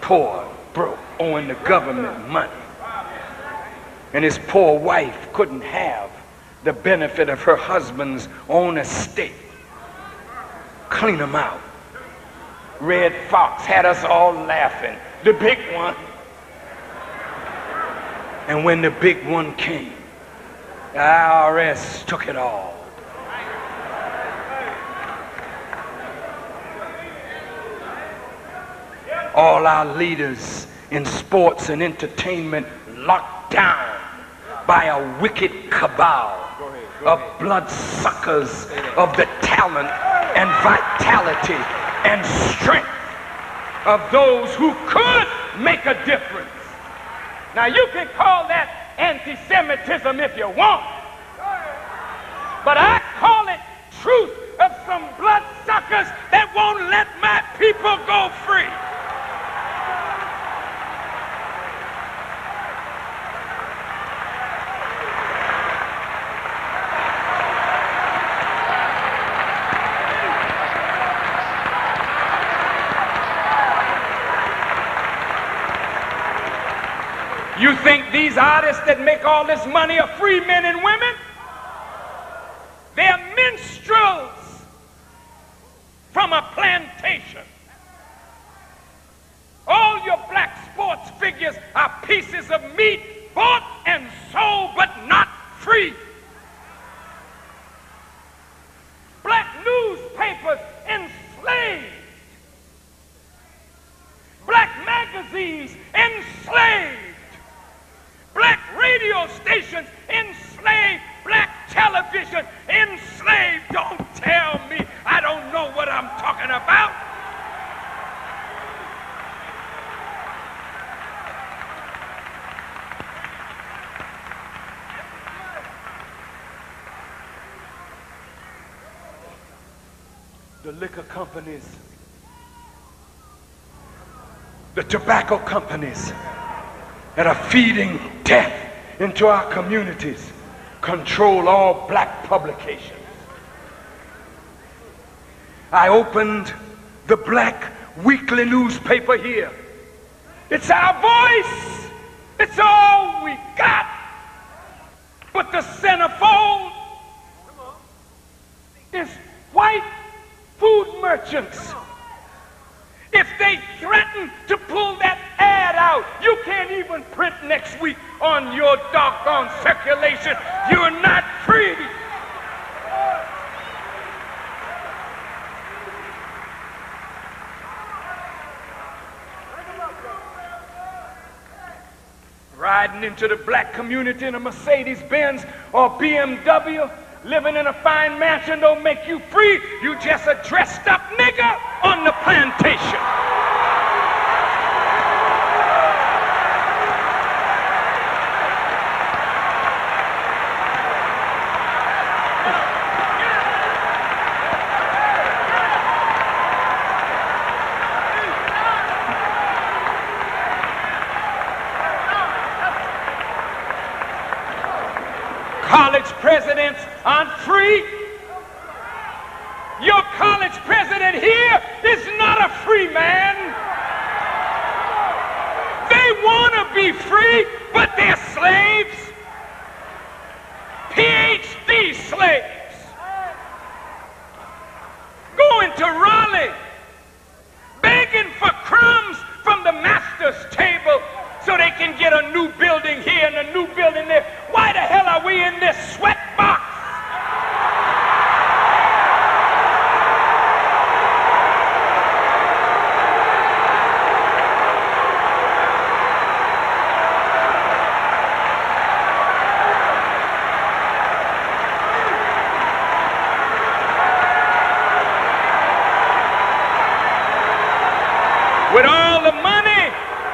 poor, broke, owing the government money. And his poor wife couldn't have the benefit of her husband's own estate. Clean him out. Red Fox had us all laughing. The big one. And when the big one came, the IRS took it all. All our leaders in sports and entertainment locked down by a wicked cabal of bloodsuckers of the talent and vitality and strength of those who could make a difference. Now you can call that anti-Semitism if you want, but I call it truth of some bloodsuckers that won't let my people go free. You think these artists that make all this money are free men and women? They're minstrels from a plantation. All your black sports figures are pieces of meat bought and sold but not free. Black newspapers enslaved. Black magazines enslaved. Black radio stations enslaved, black television enslaved. Don't tell me I don't know what I'm talking about. The liquor companies, the tobacco companies, that are feeding death into our communities control all black publications. I opened the black weekly newspaper here. It's our voice. It's all we got. But the centerfold is white food merchants. If they threaten to pull that ad out, you can't even print next week on your doggone circulation. You're not free. Riding into the black community in a Mercedes-Benz or BMW, living in a fine mansion don't make you free. You just a dressed up nigger on the plantation. College presidents aren't free. Your college president here is not a free man. They want to be free, but they're slaves. PhD slaves. Going to Raleigh, begging for crumbs from the master's table so they can get a new building here and a new building there. Why the hell are we in this sweat box? With all the money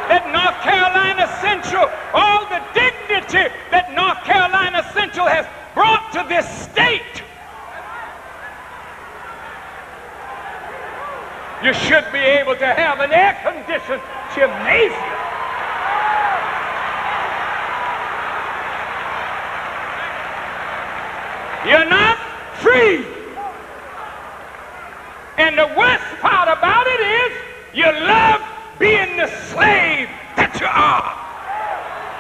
that North Carolina Central, all the dignity that North Carolina Central has brought to this state, you should be able to have an air-conditioned gymnasium. You're not free. And the worst part about it is you love being the slave that you are.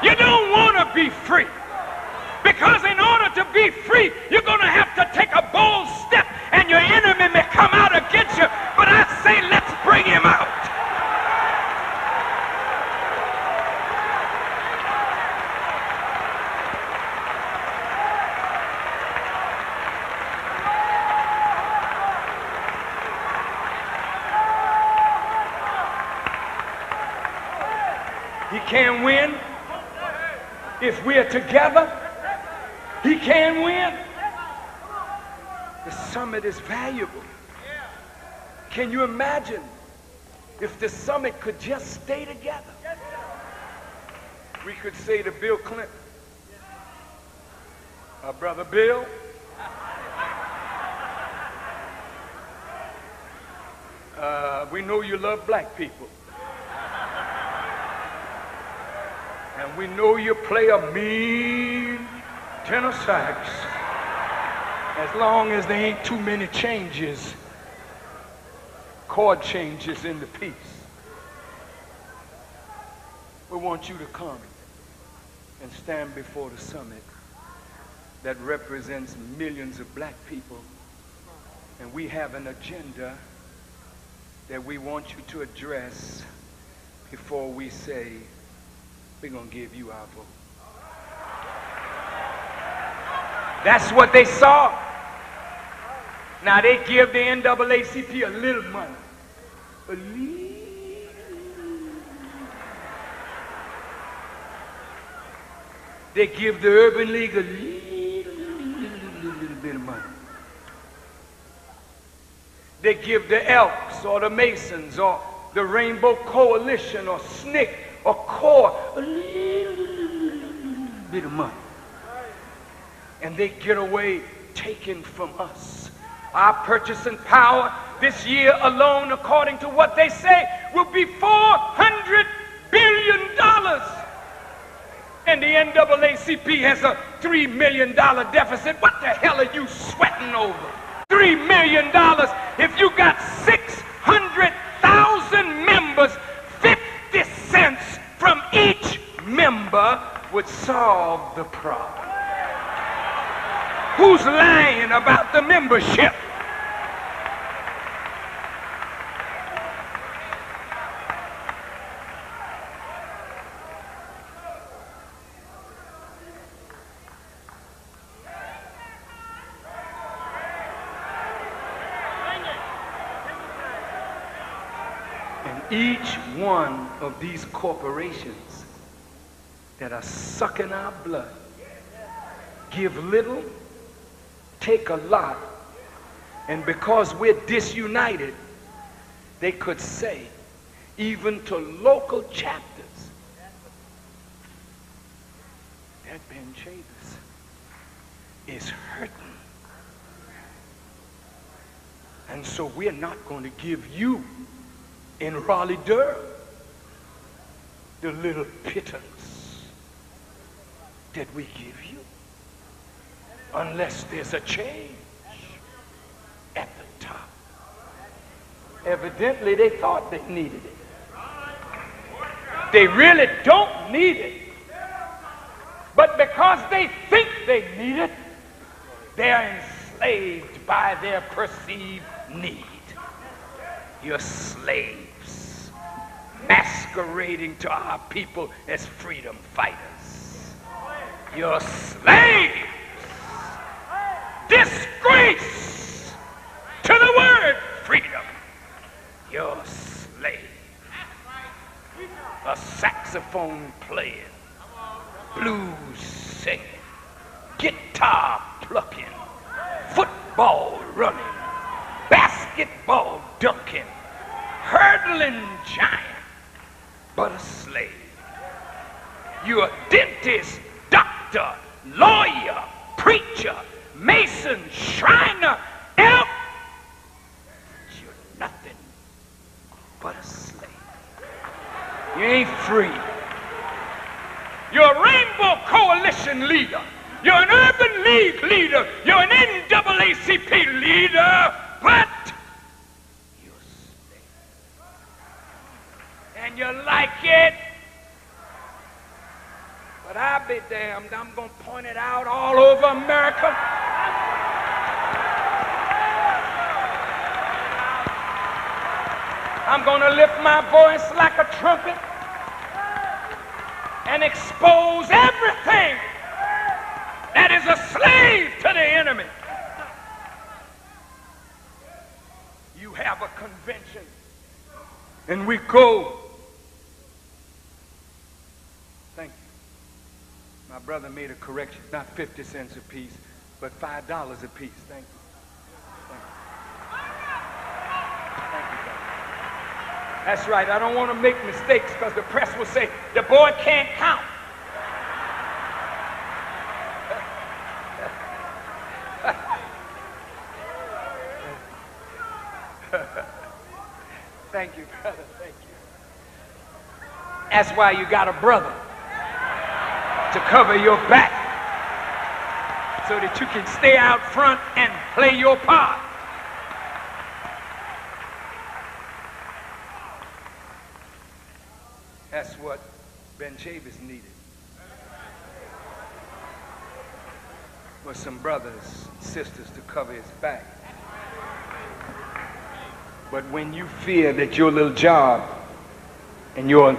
You don't want to be free. Because in order to be free, you're going to have to take a bold step and your enemy may come out against you. But I say, let's bring him out. He can't win if we're together. He can win. The summit is valuable. Can you imagine if the summit could just stay together? We could say to Bill Clinton, our brother Bill, we know you love black people. And we know you play a mean tenor sax. As long as there ain't too many changes, chord changes in the piece. We want you to come and stand before the summit that represents millions of black people. And we have an agenda that we want you to address before we say, we're going to give you our vote. That's what they saw. Now they give the NAACP a little money. A little. They give the Urban League a little bit of money. They give the Elks or the Masons or the Rainbow Coalition or SNCC or CORE a little bit of money. And they get away taken from us. Our purchasing power this year alone, according to what they say, will be $400 billion. NAACP has a $3 million deficit. What the hell are you sweating over? $3 million. If you got 600,000 members, 50 cents from each member would solve the problem. Who's lying about the membership? Each one of these corporations that are sucking our blood give little, take a lot, and because we're disunited, they could say, even to local chapters, that Ben Chavis is hurting. And so we're not going to give you in Raleigh-Durham the little pittance that we give you, unless there's a change at the top. Evidently, they thought they needed it. They really don't need it. But because they think they need it, they're enslaved by their perceived need. You're slaves, masquerading to our people as freedom fighters. You're slaves. Disgrace to the word freedom. You're a slave. A saxophone playing, blues singing, guitar plucking, football running, basketball dunking, hurdling giant, but a slave. You're a dentist, doctor, lawyer, preacher, mason, shriner, elk. You're nothing but a slave. You ain't free. You're a Rainbow Coalition leader. You're an Urban League leader. You're an NAACP leader, but you're a slave. And you like it. But I'll be damned, I'm going to point it out all over America. I'm going to lift my voice like a trumpet and expose everything that is a slave to the enemy. You have a convention, and we go. Thank you. My brother made a correction, not 50 cents a piece, but $5 a piece. Thank you. That's right. I don't want to make mistakes because the press will say, the boy can't count. Thank you, brother. Thank you. That's why you got a brother to cover your back so that you can stay out front and play your part. That's what Ben Chavis needed. Was some brothers and sisters to cover his back. But when you fear that your little job and your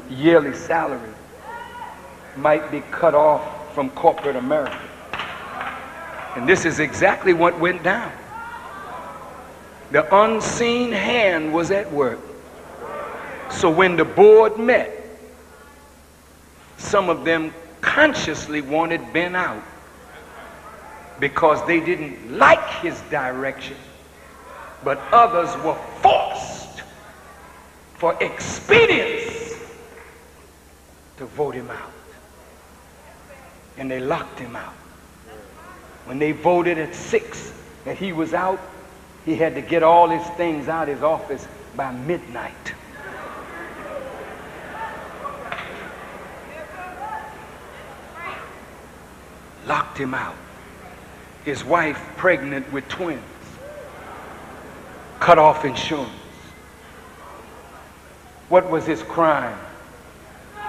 yearly salary might be cut off from corporate America, and this is exactly what went down. The unseen hand was at work. So when the board met, some of them consciously wanted Ben out because they didn't like his direction, but others were forced for expedience to vote him out. And they locked him out. When they voted at 6 that he was out, he had to get all his things out of his office by midnight. knocked him out. His wife pregnant with twins. Cut off insurance. What was his crime?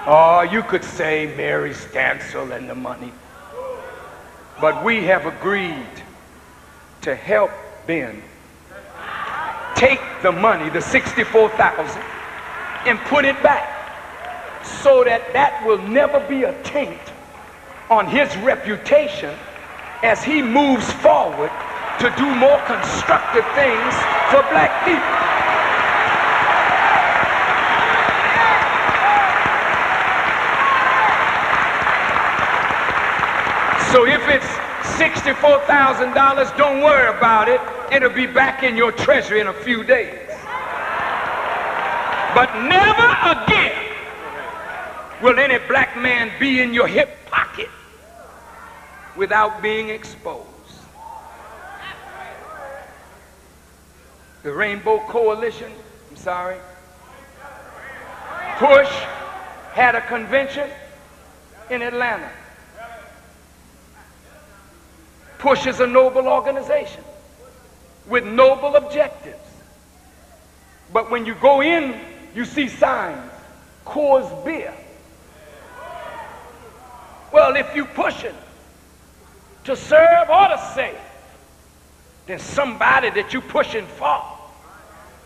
Oh, you could say Mary Stansel and the money. But we have agreed to help Ben take the money, the $64,000, and put it back so that that will never be a taint on his reputation as he moves forward to do more constructive things for black people. So if it's $64,000, don't worry about it. It'll be back in your treasury in a few days. But never again will any black man be in your hip pocket without being exposed. The Rainbow Coalition, Push had a convention in Atlanta. Push is a noble organization with noble objectives. But when you go in, you see signs, Coors Beer. Well, if you pushing to serve or to save, then somebody that you pushing for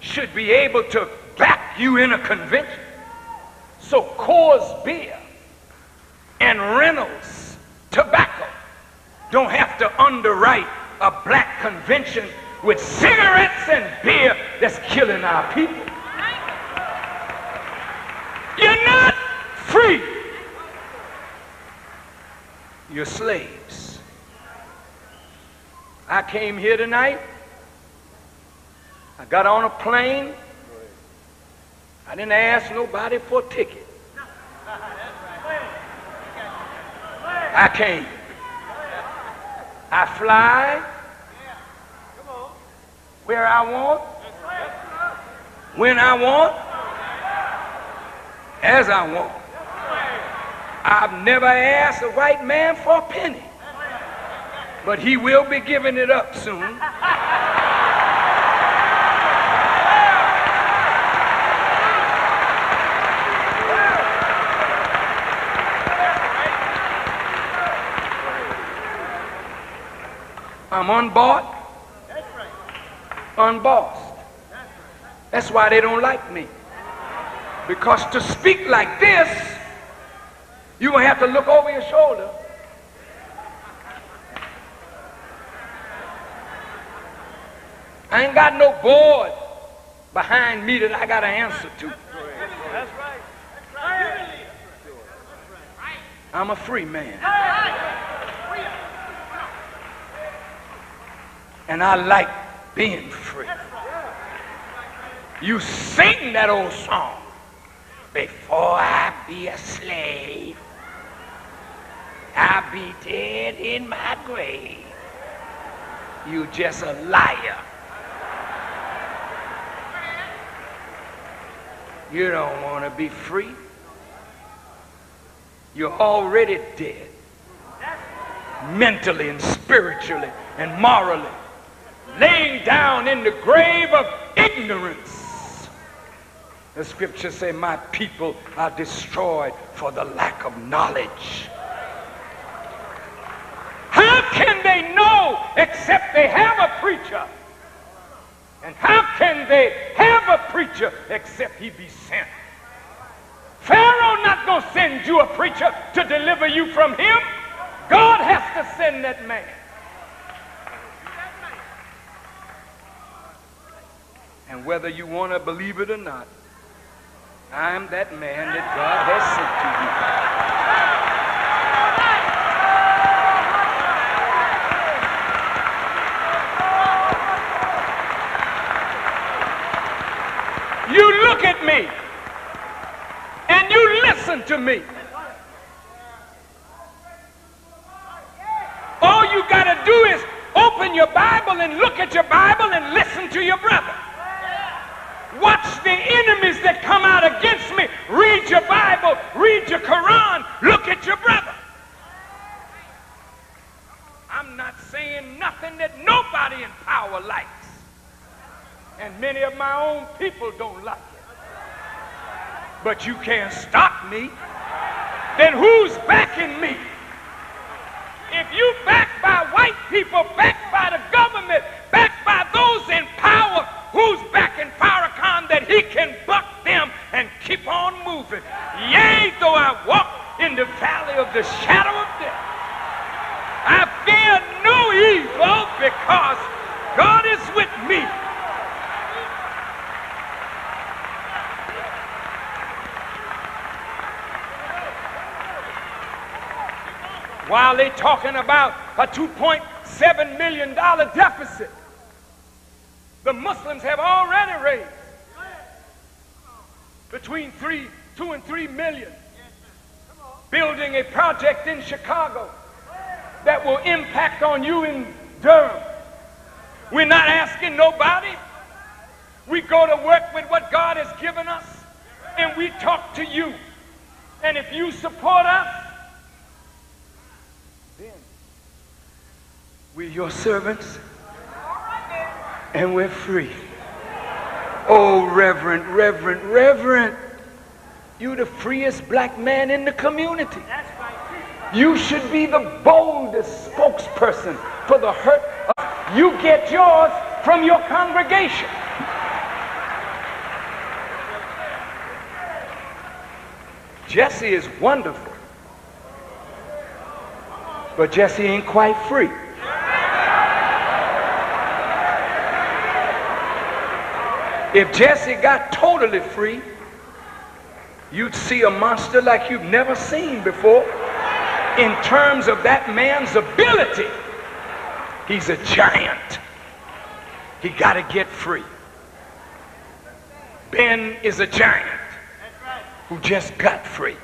should be able to back you in a convention. So Coors Beer and Reynolds Tobacco don't have to underwrite a black convention with cigarettes and beer that's killing our people. You're not free. You're slaves. I came here tonight. I got on a plane. I didn't ask nobody for a ticket. I came. I fly where I want, when I want, as I want. I've never asked a white man for a penny, but he will be giving it up soon. I'm unbought, unbossed. That's why they don't like me. Because to speak like this, you're going to have to look over your shoulder. I ain't got no board behind me that I got to answer to. That's right. I'm a free man. And I like being free. You sing that old song. Before I be a slave, I'll be dead in my grave. You just a liar. You don't want to be free. You're already dead. Mentally and spiritually and morally. Laying down in the grave of ignorance. The scriptures say, my people are destroyed for the lack of knowledge. How can they know except they have a preacher? And how can they have a preacher except he be sent? Pharaoh not going to send you a preacher to deliver you from him. God has to send that man. And whether you want to believe it or not, I'm that man that God has sent to you. You look at me and you listen to me. All you got to do is open your Bible and look at your Bible and listen to your brother. Watch the enemies that come out against me. Read your Bible, read your Quran, look at your brother. something that nobody in power likes. And many of my own people don't like it. But you can't stop me. Then who's backing me? If you backed by white people, backed by the government, backed by those in power, who's backing Farrakhan that he can buck them and keep on moving? Yea, though I walk in the valley of the shadow of death, I fear no evil, because God is with me. While they're talking about a $2.7 million deficit, the Muslims have already raised between 2 and 3 million, building a project in Chicago that will impact on you in Durham. We're not asking nobody. We go to work with what God has given us, and we talk to you. And if you support us, then we're your servants, and we're free. Oh, Reverend, Reverend, Reverend, you're the freest black man in the community. You should be the boldest spokesperson for the hurt of. You get yours from your congregation. Jesse is wonderful, but Jesse ain't quite free. If Jesse got totally free, you'd see a monster like you've never seen before. In terms of that man's ability, he's a giant. He got to get free. Ben is a giant who just got free.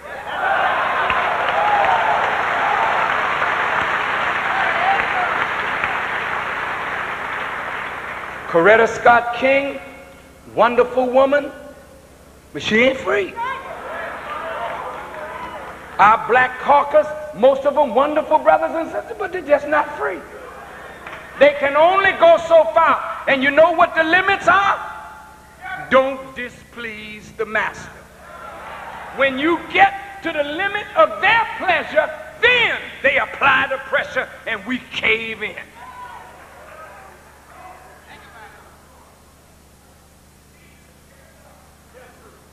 Coretta Scott King, wonderful woman, but she ain't free. Our black caucus, most of them wonderful brothers and sisters, but they're just not free. They can only go so far. And you know what the limits are? Don't displease the master. When you get to the limit of their pleasure, then they apply the pressure and we cave in.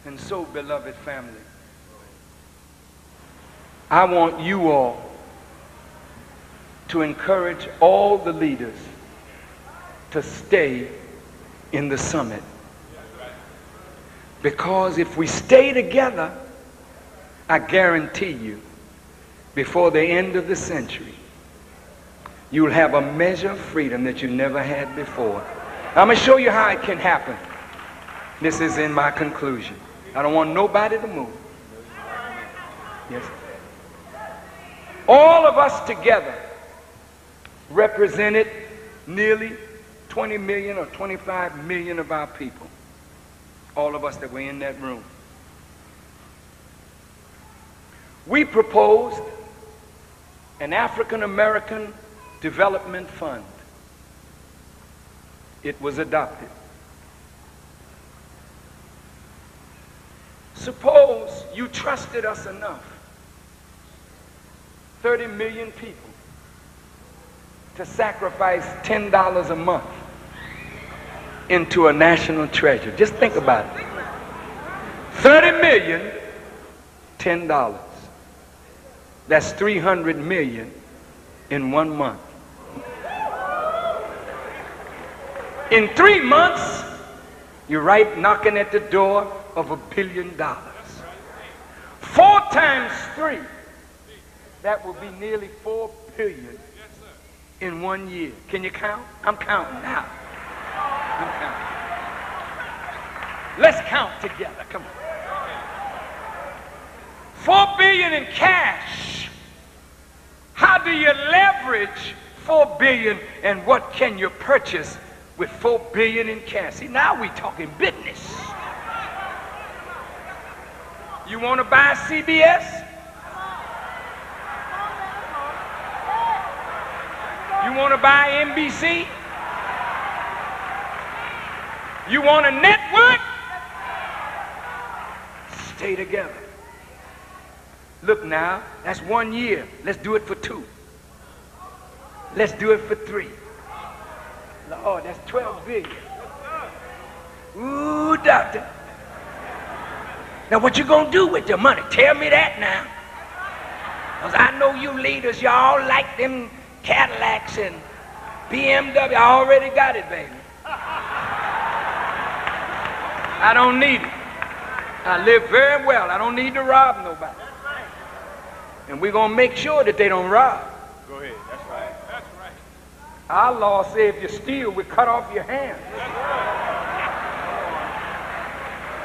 And so, beloved family, I want you all to encourage all the leaders to stay in the summit. Because if we stay together, I guarantee you, before the end of the century, you'll have a measure of freedom that you never had before. I'm going to show you how it can happen. This is in my conclusion. I don't want nobody to move. Yes. All of us together represented nearly 20 million or 25 million of our people. All of us that were in that room. We proposed an African American Development Fund. It was adopted. Suppose you trusted us enough, 30 million people, to sacrifice $10 a month into a national treasure. Just think about it. 30 million, $10. That's 300 million in 1 month. In 3 months, you're right knocking at the door of $1 billion. 4 times 3, that will be nearly 4 billion in 1 year. Can you count? I'm counting now. I'm counting. Let's count together. Come on. 4 billion in cash. How do you leverage 4 billion, and what can you purchase with 4 billion in cash? See, now we talking business. You want to buy CBS? You want to buy NBC? You want a network? Stay together. Look now, that's 1 year. Let's do it for 2. Let's do it for 3. Lord, that's 12 billion. Ooh, doctor. Now what you gonna do with your money? Tell me that now. Because I know you leaders, y'all like them Cadillacs and BMW. I already got it, baby. I don't need it. I live very well. I don't need to rob nobody. And we're going to make sure that they don't rob. Go ahead. That's right. That's right. Our law says if you steal, we cut off your hand.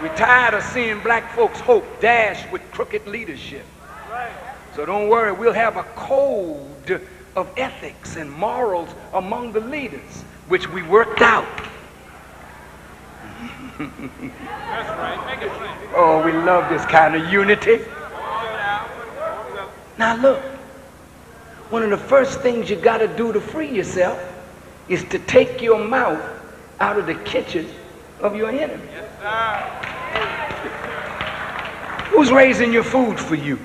We're tired of seeing black folks' hope dashed with crooked leadership. So don't worry, we'll have a code of ethics and morals among the leaders, which we worked out. That's right. Make it plain. Oh, we love this kind of unity. Now look, one of the first things you got to do to free yourself is to take your mouth out of the kitchen of your enemy. Yes, sir. Who's raising your food for you?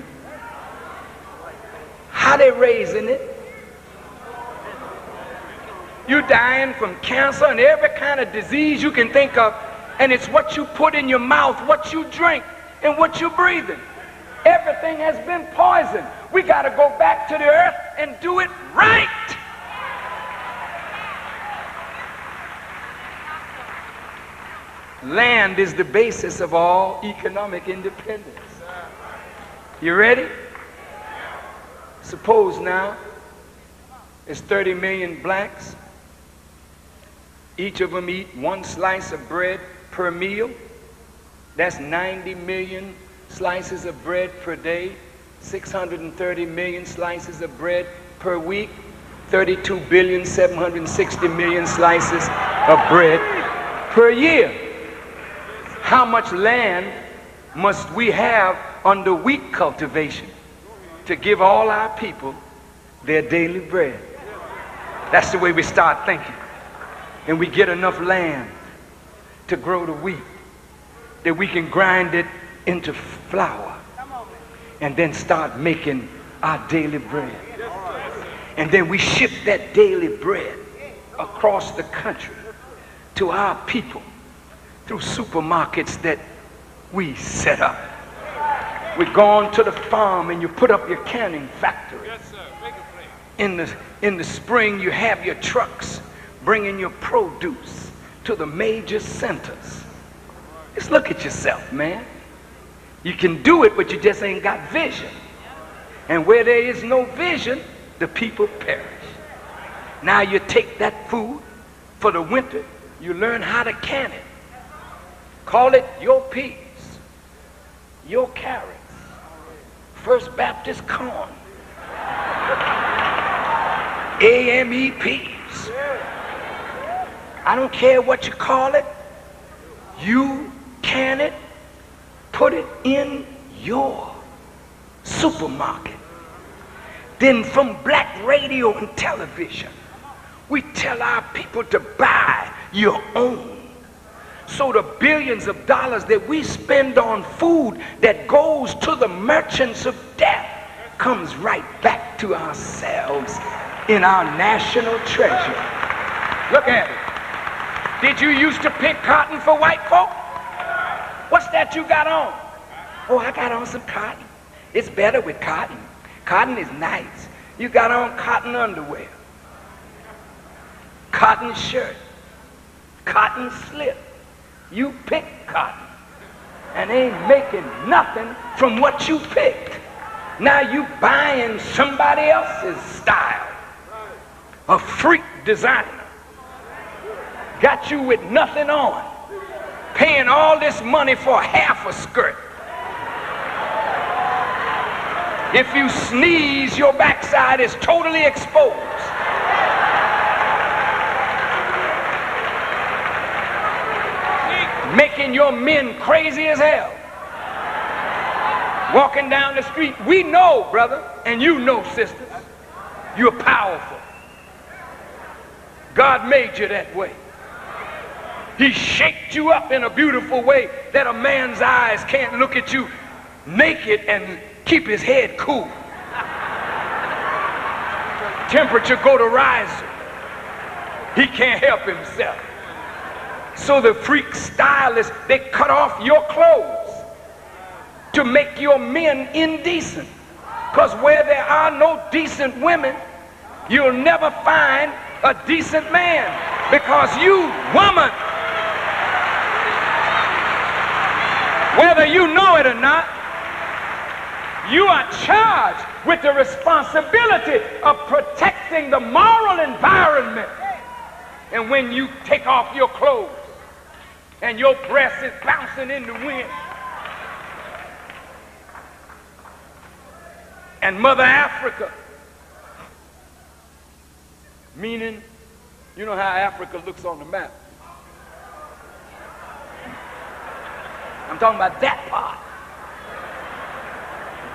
How they raising it? You dying from cancer and every kind of disease you can think of, and it's what you put in your mouth, what you drink, and what you're breathing. Everything has been poisoned. We got to go back to the earth and do it right. Land is the basis of all economic independence. You ready? Suppose now there's 30 million blacks. Each of them eat 1 slice of bread per meal. That's 90 million slices of bread per day, 630 million slices of bread per week, 32,760,000,000 slices of bread per year. How much land must we have under wheat cultivation to give all our people their daily bread? That's the way we start thinking. And we get enough land to grow the wheat that we can grind it into flour and then start making our daily bread. And then we ship that daily bread across the country to our people through supermarkets that we set up. We go on to the farm and you put up your canning factory. Yes, sir. Make it plain. In the spring you have your trucks bringing your produce to the major centers. Just look at yourself, man. You can do it, but you just ain't got vision. And where there is no vision, the people perish. Now you take that food for the winter, you learn how to can it. Call it your peas, your carrots, First Baptist corn, AME peas. I don't care what you call it. You can it, put it in your supermarket. Then from black radio and television, we tell our people to buy your own. So the billions of dollars that we spend on food that goes to the merchants of death comes right back to ourselves in our national treasure. Look at it. Did you used to pick cotton for white folk? What's that you got on? Oh, I got on some cotton. It's better with cotton. Cotton is nice. You got on cotton underwear, cotton shirt, cotton slip. You picked cotton and ain't making nothing from what you picked. Now you buying somebody else's style. A freak designer got you with nothing on, paying all this money for half a skirt. If you sneeze, your backside is totally exposed. Making your men crazy as hell. Walking down the street, we know, brother, and you know, sisters, you're powerful. God made you that way. He shaped you up in a beautiful way that a man's eyes can't look at you naked and keep his head cool. Temperature go to rising. He can't help himself. So the freak stylists, they cut off your clothes to make your men indecent. Because where there are no decent women, you'll never find a decent man. Because you, woman, whether you know it or not, you are charged with the responsibility of protecting the moral environment. And when you take off your clothes and your breast is bouncing in the wind, and Mother Africa, meaning, you know how Africa looks on the map. I'm talking about that part.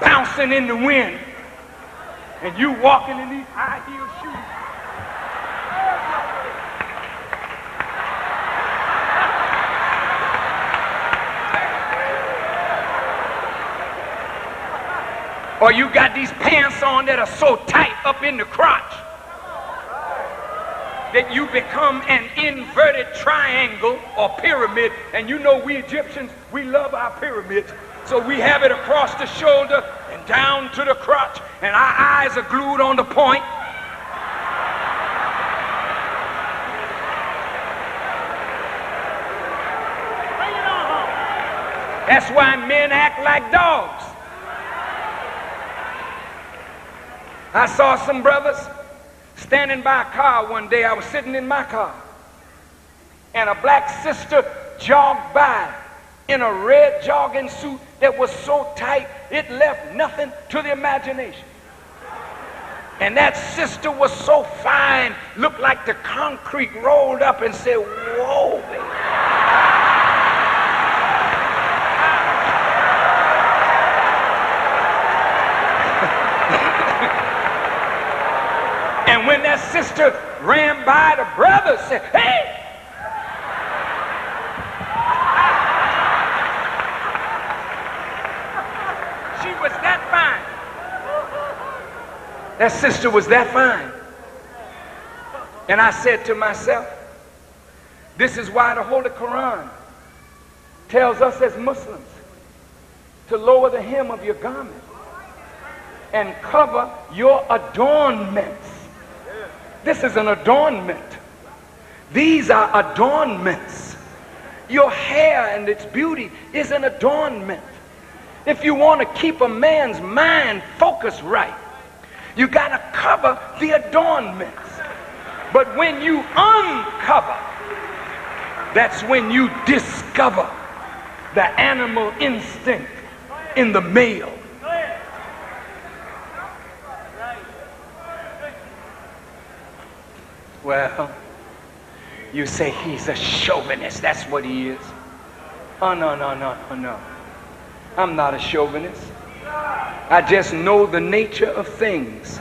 Bouncing in the wind, and you walking in these high heel shoes. Or you got these pants on that are so tight up in the crotch that you become an inverted triangle or pyramid. And you know we Egyptians, we love our pyramids. So we have it across the shoulder and down to the crotch, and our eyes are glued on the point. That's why men act like dogs. I saw some brothers standing by a car one day. I was sitting in my car, and a black sister jogged by in a red jogging suit that was so tight it left nothing to the imagination. And that sister was so fine, looked like the concrete rolled up, and said, "Whoa, baby." And when that sister ran by, the brother said, "Hey!" She was that fine. That sister was that fine. And I said to myself, this is why the Holy Quran tells us as Muslims to lower the hem of your garment and cover your adornments. This is an adornment. These are adornments. Your hair and its beauty is an adornment. If you want to keep a man's mind focused right, you got to cover the adornments. But when you uncover, that's when you discover the animal instinct in the male. Well, you say he's a chauvinist. That's what he is. Oh, no. I'm not a chauvinist. I just know the nature of things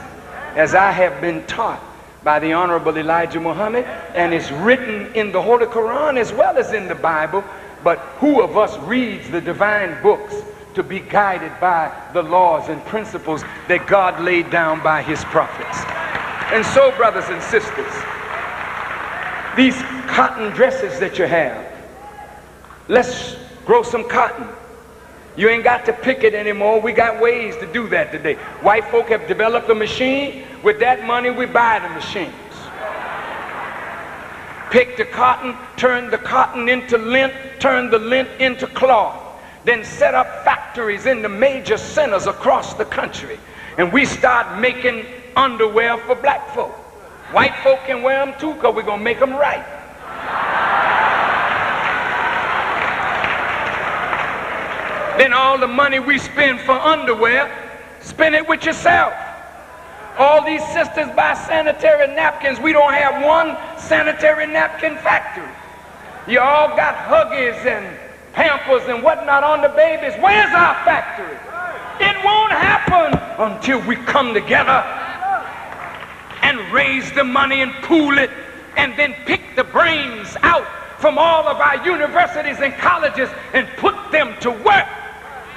as I have been taught by the Honorable Elijah Muhammad, and it's written in the Holy Quran as well as in the Bible. But who of us reads the divine books to be guided by the laws and principles that God laid down by his prophets? And so, brothers and sisters, these cotton dresses that you have, let's grow some cotton. You ain't got to pick it anymore. We got ways to do that today. White folk have developed a machine. With that money, we buy the machines. Pick the cotton, turn the cotton into lint, turn the lint into cloth. Then set up factories in the major centers across the country. And we start making underwear for black folk. White folk can wear them too, because we're going to make them right. Then all the money we spend for underwear, spend it with yourself. All these sisters buy sanitary napkins. We don't have one sanitary napkin factory. You all got Huggies and Pampers and whatnot on the babies. Where's our factory? It won't happen until we come together and raise the money and pool it and then pick the brains out from all of our universities and colleges and put them to work,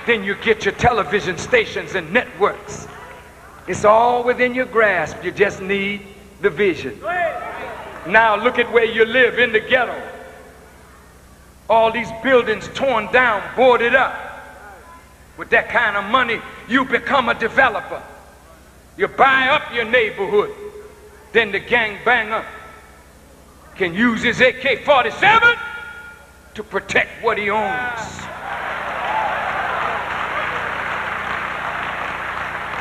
then you get your television stations and networks. It's all within your grasp. You just need the vision. Now look at where you live, in the ghetto. All these buildings torn down, boarded up. With that kind of money, you become a developer. You buy up your neighborhood. Then the gangbanger can use his AK-47 to protect what he owns.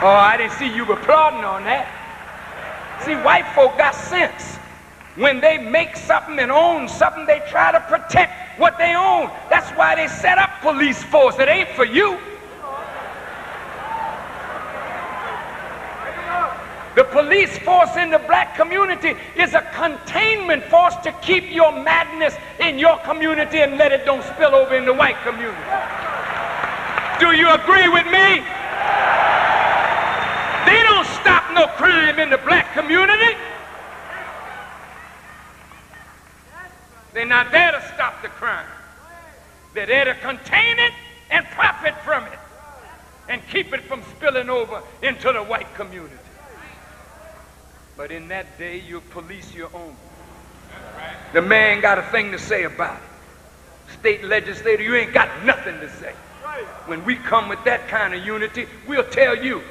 Oh, I didn't see you applauding on that. See, white folk got sense. When they make something and own something, they try to protect what they own. That's why they set up police force. It ain't for you. The police force in the black community is a containment force to keep your madness in your community and let it don't spill over in the white community. Do you agree with me? They don't stop no crime in the black community. They're not there to stop the crime. They're there to contain it and profit from it and keep it from spilling over into the white community. But in that day, you police your own. The man got a thing to say about it. State legislator, you ain't got nothing to say. When we come with that kind of unity, we'll tell you,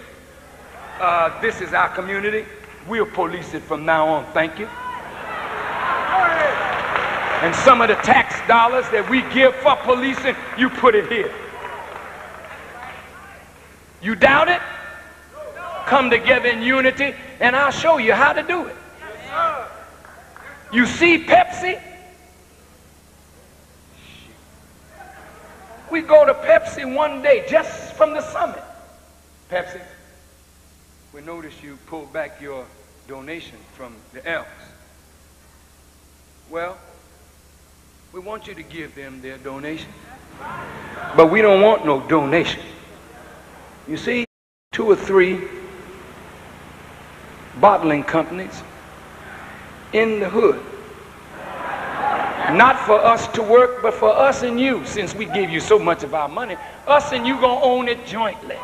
this is our community. We'll police it from now on. Thank you. And some of the tax dollars that we give for policing, you put it here. You doubt it? Come together in unity, and I'll show you how to do it. You see Pepsi? We go to Pepsi one day, just from the summit. Pepsi, we noticed you pulled back your donation from the Elks. Well, we want you to give them their donation. But we don't want no donation. You see, 2 or 3 bottling companies in the hood. Not for us to work, but for us and you, since we give you so much of our money. Us and you gonna own it jointly.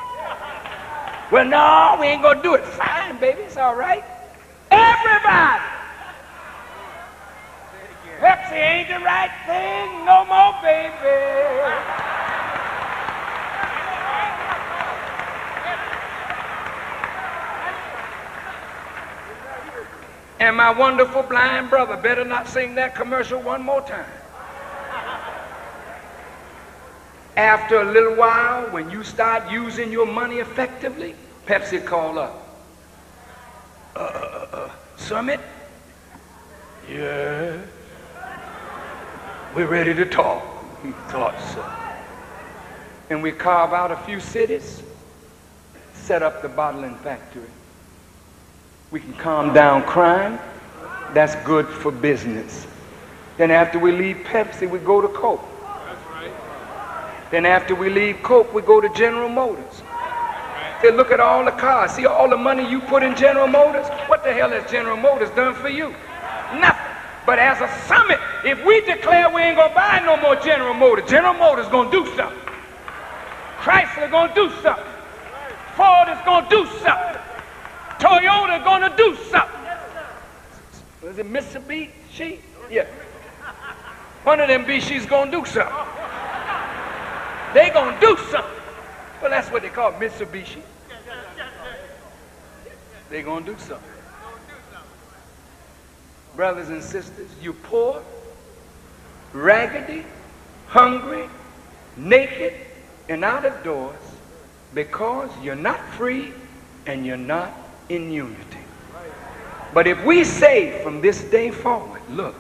Well, no, we ain't gonna do it. Fine, baby, it's all right. Everybody! Pepsi ain't the right thing no more, baby. And my wonderful blind brother better not sing that commercial one more time. After a little while, when you start using your money effectively, Pepsi call up. Summit? Yeah. We're ready to talk. He thought so. And we carve out a few cities, set up the bottling factory. We can calm down crime. That's good for business. Then after we leave Pepsi, we go to Coke. Then after we leave Coke, we go to General Motors. They look at all the cars. See all the money you put in General Motors? What the hell has General Motors done for you? Nothing. But as a summit, if we declare we ain't gonna buy no more General Motors gonna do something. Chrysler gonna do something. Ford is gonna do something. Toyota gonna do something. Was it Mitsubishi? Yeah. One of them BC's gonna do something. They gonna do something. Well, that's what they call Mitsubishi. They gonna do something. Brothers and sisters, you poor, raggedy, hungry, naked, and out of doors because you're not free and you're not in unity. But if we say from this day forward, look,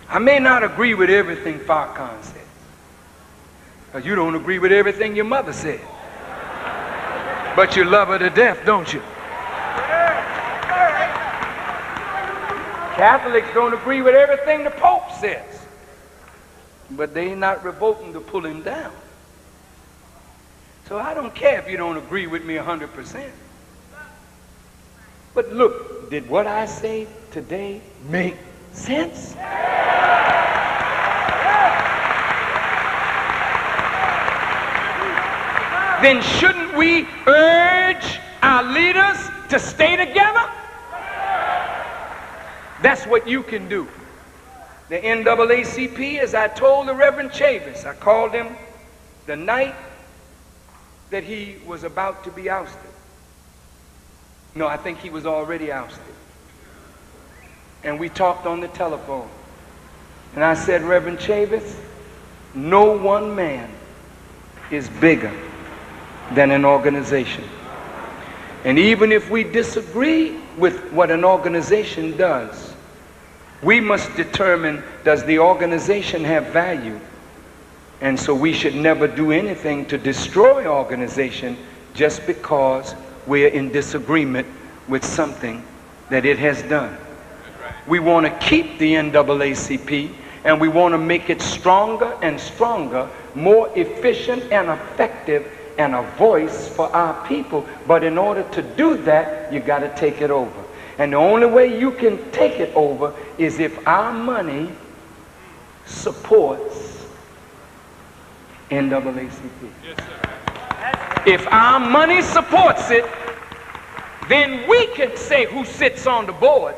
I may not agree with everything Farrakhan said, because you don't agree with everything your mother said, but you love her to death, don't you? Catholics don't agree with everything the Pope says, but they're not revolting to pull him down. So I don't care if you don't agree with me 100%. But look, did what I say today make sense? Then shouldn't we urge our leaders to stay together? That's what you can do. The NAACP, as I told the Reverend Chavis, I called him the night that he was about to be ousted. No, I think he was already ousted. And we talked on the telephone. And I said, Reverend Chavis, no one man is bigger than an organization. And even if we disagree with what an organization does, we must determine, does the organization have value? And so we should never do anything to destroy organization just because we're in disagreement with something that it has done. We want to keep the NAACP, and we want to make it stronger and stronger, more efficient and effective, and a voice for our people. But in order to do that, you got to take it over. And the only way you can take it over is if our money supports NAACP. Yes, sir. If our money supports it, then we can say who sits on the board,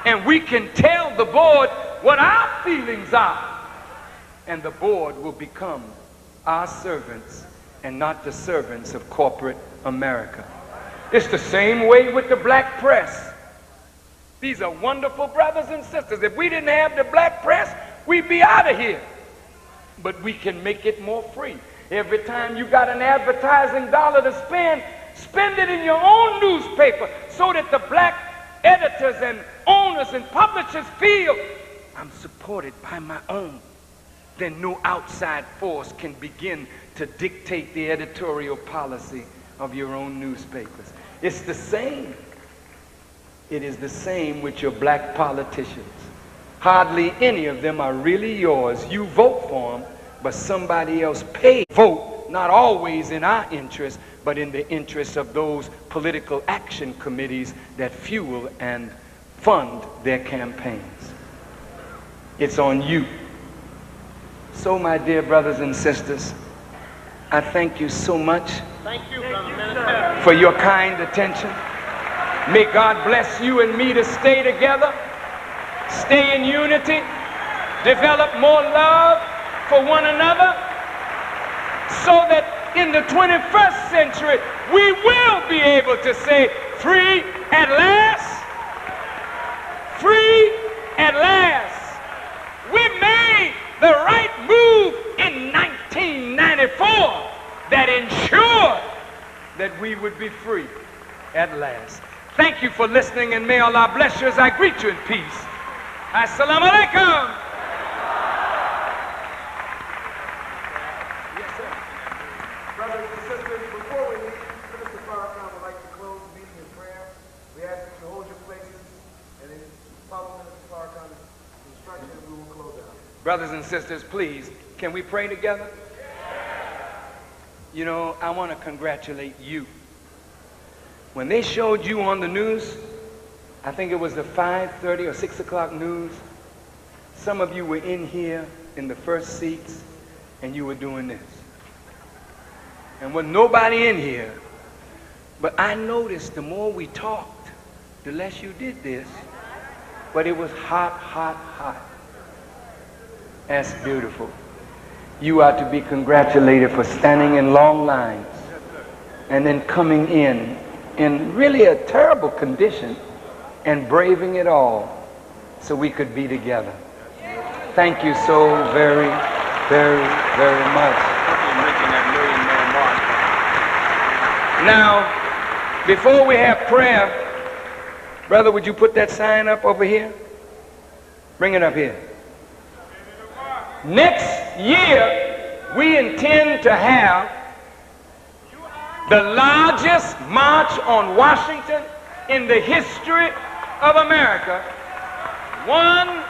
and we can tell the board what our feelings are, and the board will become our servants and not the servants of corporate America. It's the same way with the black press. These are wonderful brothers and sisters. If we didn't have the black press, we'd be out of here. But we can make it more free. Every time you got an advertising dollar to spend, spend it in your own newspaper so that the black editors and owners and publishers feel I'm supported by my own. Then no outside force can begin to dictate the editorial policy of your own newspapers. It's the same. It is the same with your black politicians. Hardly any of them are really yours. You vote for them, but somebody else pays. Vote, not always in our interest, but in the interest of those political action committees that fuel and fund their campaigns. It's on you. So, my dear brothers and sisters, I thank you so much for your kind attention. May God bless you and me to stay together, stay in unity, develop more love for one another, so that in the 21st century we will be able to say, free at last, free at last. We made the right move in 1994 that ensured that we would be free at last. Thank you for listening, and may Allah bless you as I greet you in peace. Assalamu alaikum. Yes, sir. Brothers and sisters, before we leave, Minister Farrakhan would like to close the meeting in prayer. We ask that you hold your places, and then follow Minister Farrakhan's instruction, and we will close out. Brothers and sisters, please, can we pray together? You know, I want to congratulate you. When they showed you on the news, I think it was the 5:30 or 6 o'clock news, some of you were in here in the first seats, and you were doing this. And with nobody in here, but I noticed the more we talked, the less you did this. But it was hot, hot, hot. That's beautiful. You are to be congratulated for standing in long lines and then coming in really a terrible condition and braving it all so we could be together. Thank you so very, very, very much. Now, before we have prayer, brother, would you put that sign up over here? Bring it up here. Next year, we intend to have the largest march on Washington in the history of America. 1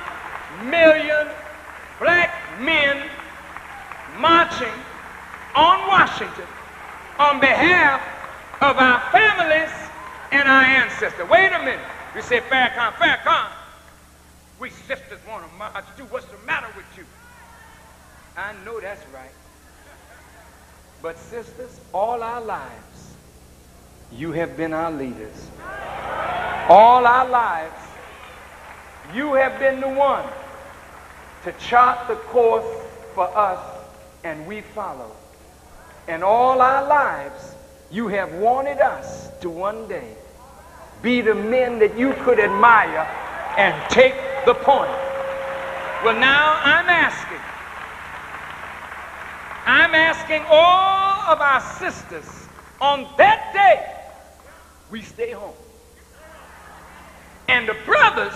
million black men marching on Washington on behalf of our families and our ancestors. Wait a minute. You say, Farrakhan, we sisters want to march too. What's the matter with you? I know that's right. But sisters, all our lives, you have been our leaders. All our lives, you have been the one to chart the course for us, and we follow. And all our lives, you have wanted us to one day be the men that you could admire and take the point. Well, now I'm asking all of our sisters on that day, we stay home. And the brothers,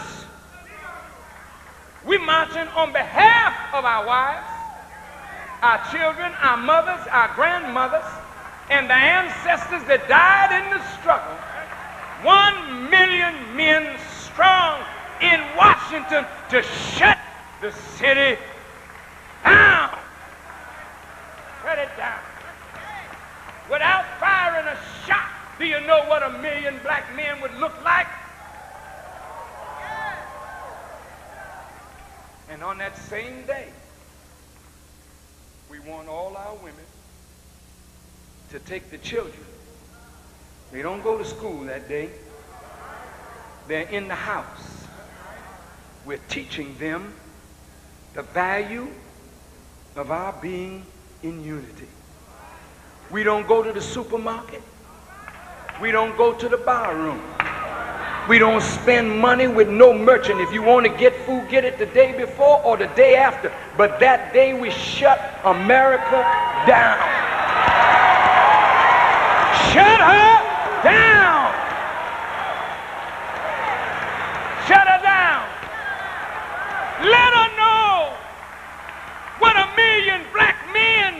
we marching on behalf of our wives, our children, our mothers, our grandmothers, and the ancestors that died in the struggle. 1 million men strong in Washington to shut the city down. Shut it down. Without firing a shot, do you know what 1 million black men would look like? And on that same day, we want all our women to take the children. They don't go to school that day. They're in the house. We're teaching them the value of our being in unity. We don't go to the supermarket. We don't go to the bar room. We don't spend money with no merchant. If you want to get food, get it the day before or the day after. But that day we shut America down. Shut her down. Shut her down. Let her know what 1 million black men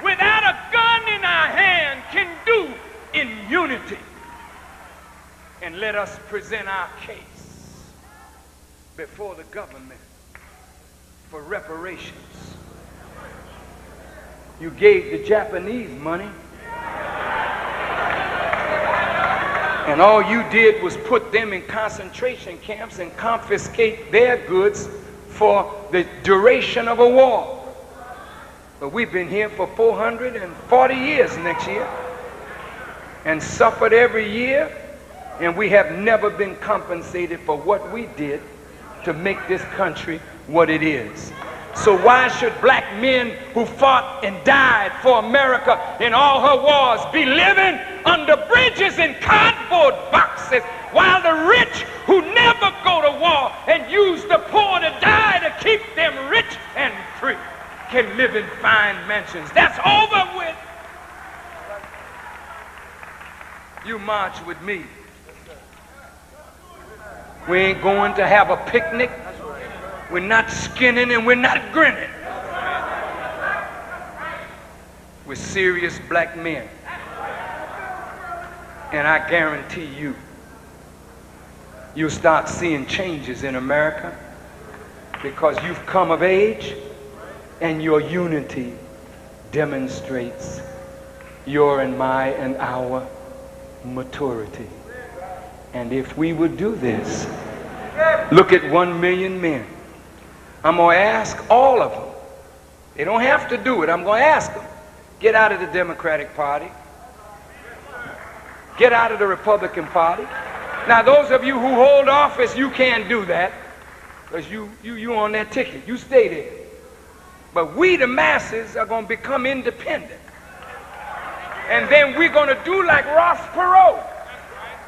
without a gun in our hand can do in unity. And let us present our case before the government for reparations. You gave the Japanese money, and all you did was put them in concentration camps and confiscate their goods for the duration of a war. But we've been here for 440 years next year and suffered every year, and we have never been compensated for what we did to make this country what it is. So why should black men who fought and died for America in all her wars be living under bridges and cardboard boxes, while the rich who never go to war and use the poor to die to keep them rich and free can live in fine mansions? That's over with. You march with me. We ain't going to have a picnic. We're not skinning and we're not grinning. We're serious black men. And I guarantee you, you'll start seeing changes in America because you've come of age and your unity demonstrates your and my and our maturity. And if we would do this, look at 1 million men. I'm going to ask all of them. They don't have to do it. I'm going to ask them. Get out of the Democratic Party. Get out of the Republican Party. Now, those of you who hold office, you can't do that because you on that ticket. You stay there. But we, the masses, are going to become independent. And then we're going to do like Ross Perot.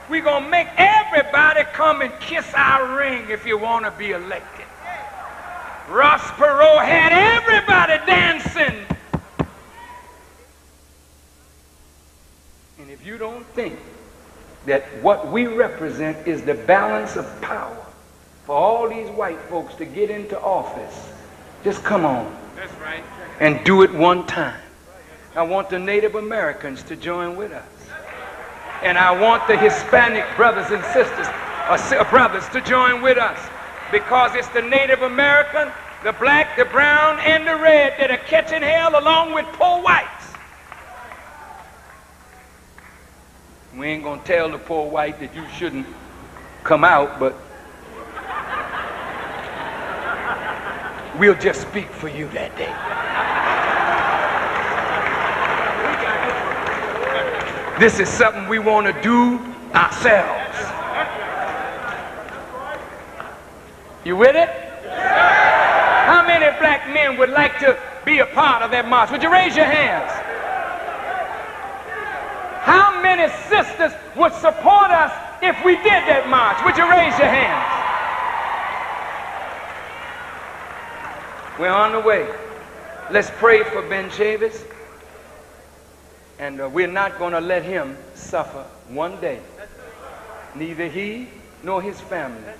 We're going to make everybody come and kiss our ring if you want to be elected. Ross Perot had everybody dancing. And if you don't think that what we represent is the balance of power for all these white folks to get into office, just come on. That's right. And do it one time. I want the Native Americans to join with us. And I want the Hispanic brothers and sisters, brothers to join with us, because it's the Native American, the black, the brown, and the red that are catching hell along with poor whites. We ain't gonna tell the poor white that you shouldn't come out, but we'll just speak for you that day. This is something we want to do ourselves. You with it? How many black men would like to be a part of that march? Would you raise your hands? How many sisters would support us if we did that march? Would you raise your hands? We're on the way. Let's pray for Ben Chavis. And we're not going to let him suffer one day. Neither he nor his family.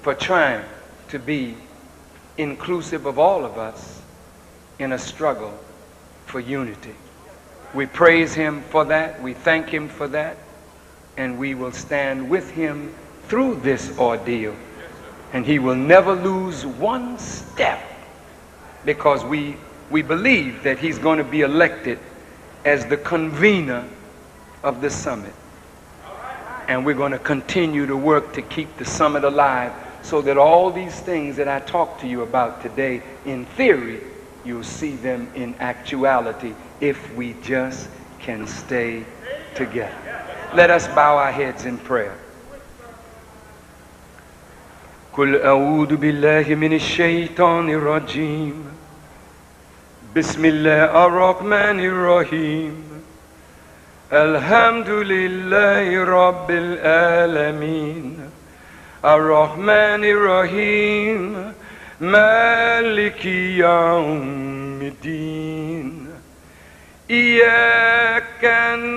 For trying to be inclusive of all of us in a struggle for unity. We praise him for that. We thank him for that. And we will stand with him through this ordeal. And he will never lose one step, because we believe that he's going to be elected as the convener of the summit. And we're going to continue to work to keep the summit alive, so that all these things that I talked to you about today, in theory, you'll see them in actuality if we just can stay together. Let us bow our heads in prayer. قل أعوذ بالله من الشيطان الرجيم بسم الله الرحمن الرحيم الحمد لله رب العالمين الرحمن الرحيم مالك يوم الدين إياك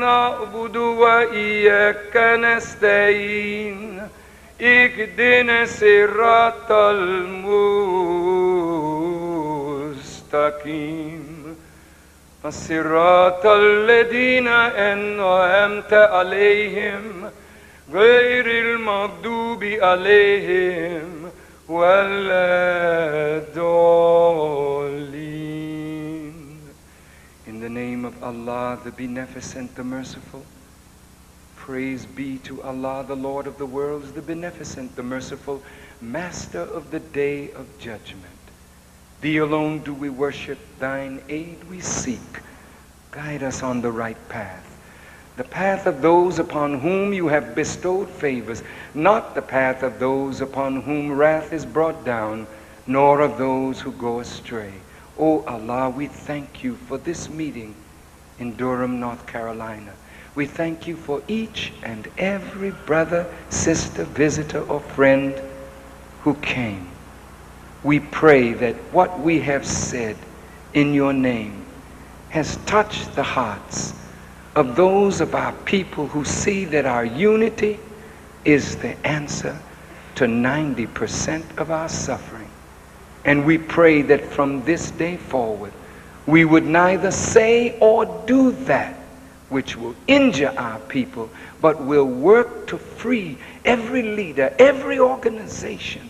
نعبد وإياك نستعين اهدنا الصراط المستقيم الصراط الذين أنعمت عليهم غير المغضوب عليهم ولا الضالين. In the name of Allah, the Beneficent, the Merciful. Praise be to Allah, the Lord of the worlds, the Beneficent, the Merciful, Master of the Day of Judgment. Thee alone do we worship, thine aid we seek. Guide us on the right path, the path of those upon whom you have bestowed favors, not the path of those upon whom wrath is brought down, nor of those who go astray. O Allah, we thank you for this meeting in Durham, North Carolina. We thank you for each and every brother, sister, visitor, or friend who came. We pray that what we have said in your name has touched the hearts of those of our people who see that our unity is the answer to 90% of our suffering. And we pray that from this day forward, we would neither say or do that which will injure our people, but will work to free every leader, every organization,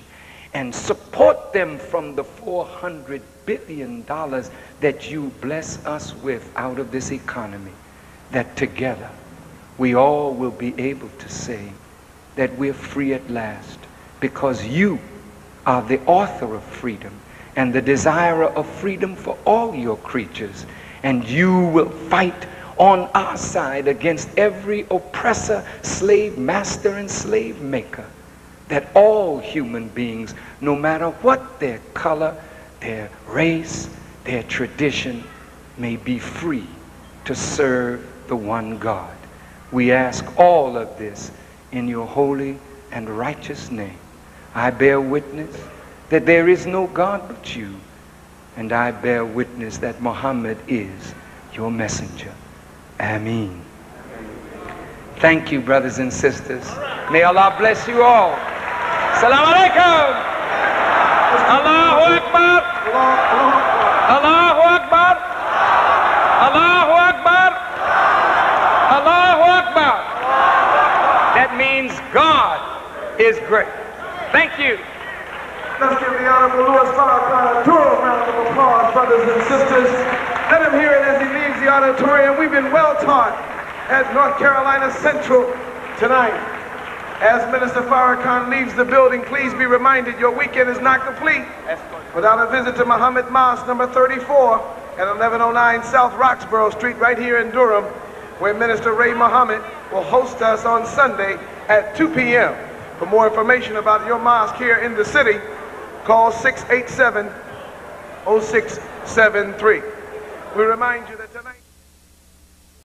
and support them from the $400 billion that you bless us with out of this economy, that together we all will be able to say that we're free at last, because you are the author of freedom and the desirer of freedom for all your creatures, and you will fight on our side against every oppressor, slave master, and slave maker, that all human beings, no matter what their color, their race, their tradition, may be free to serve the one God. We ask all of this in your holy and righteous name. I bear witness that there is no God but you, and I bear witness that Muhammad is your messenger. Ameen. Thank you, brothers and sisters. May Allah bless you all. Assalamu alaikum. Allahu Akbar. Allahu Akbar. Allahu Akbar. Allahu Akbar. That means God is great. Thank you. Let's give the Honorable Louis Farrakhan a tour round of applause, brothers and sisters. Let him hear it as he leaves the auditorium. We've been well taught at North Carolina Central tonight. As Minister Farrakhan leaves the building, please be reminded your weekend is not complete without a visit to Muhammad Mosque number 34 at 1109 South Roxborough Street right here in Durham, where Minister Ray Muhammad will host us on Sunday at 2 p.m. For more information about your mosque here in the city, call 687-0673. We remind you that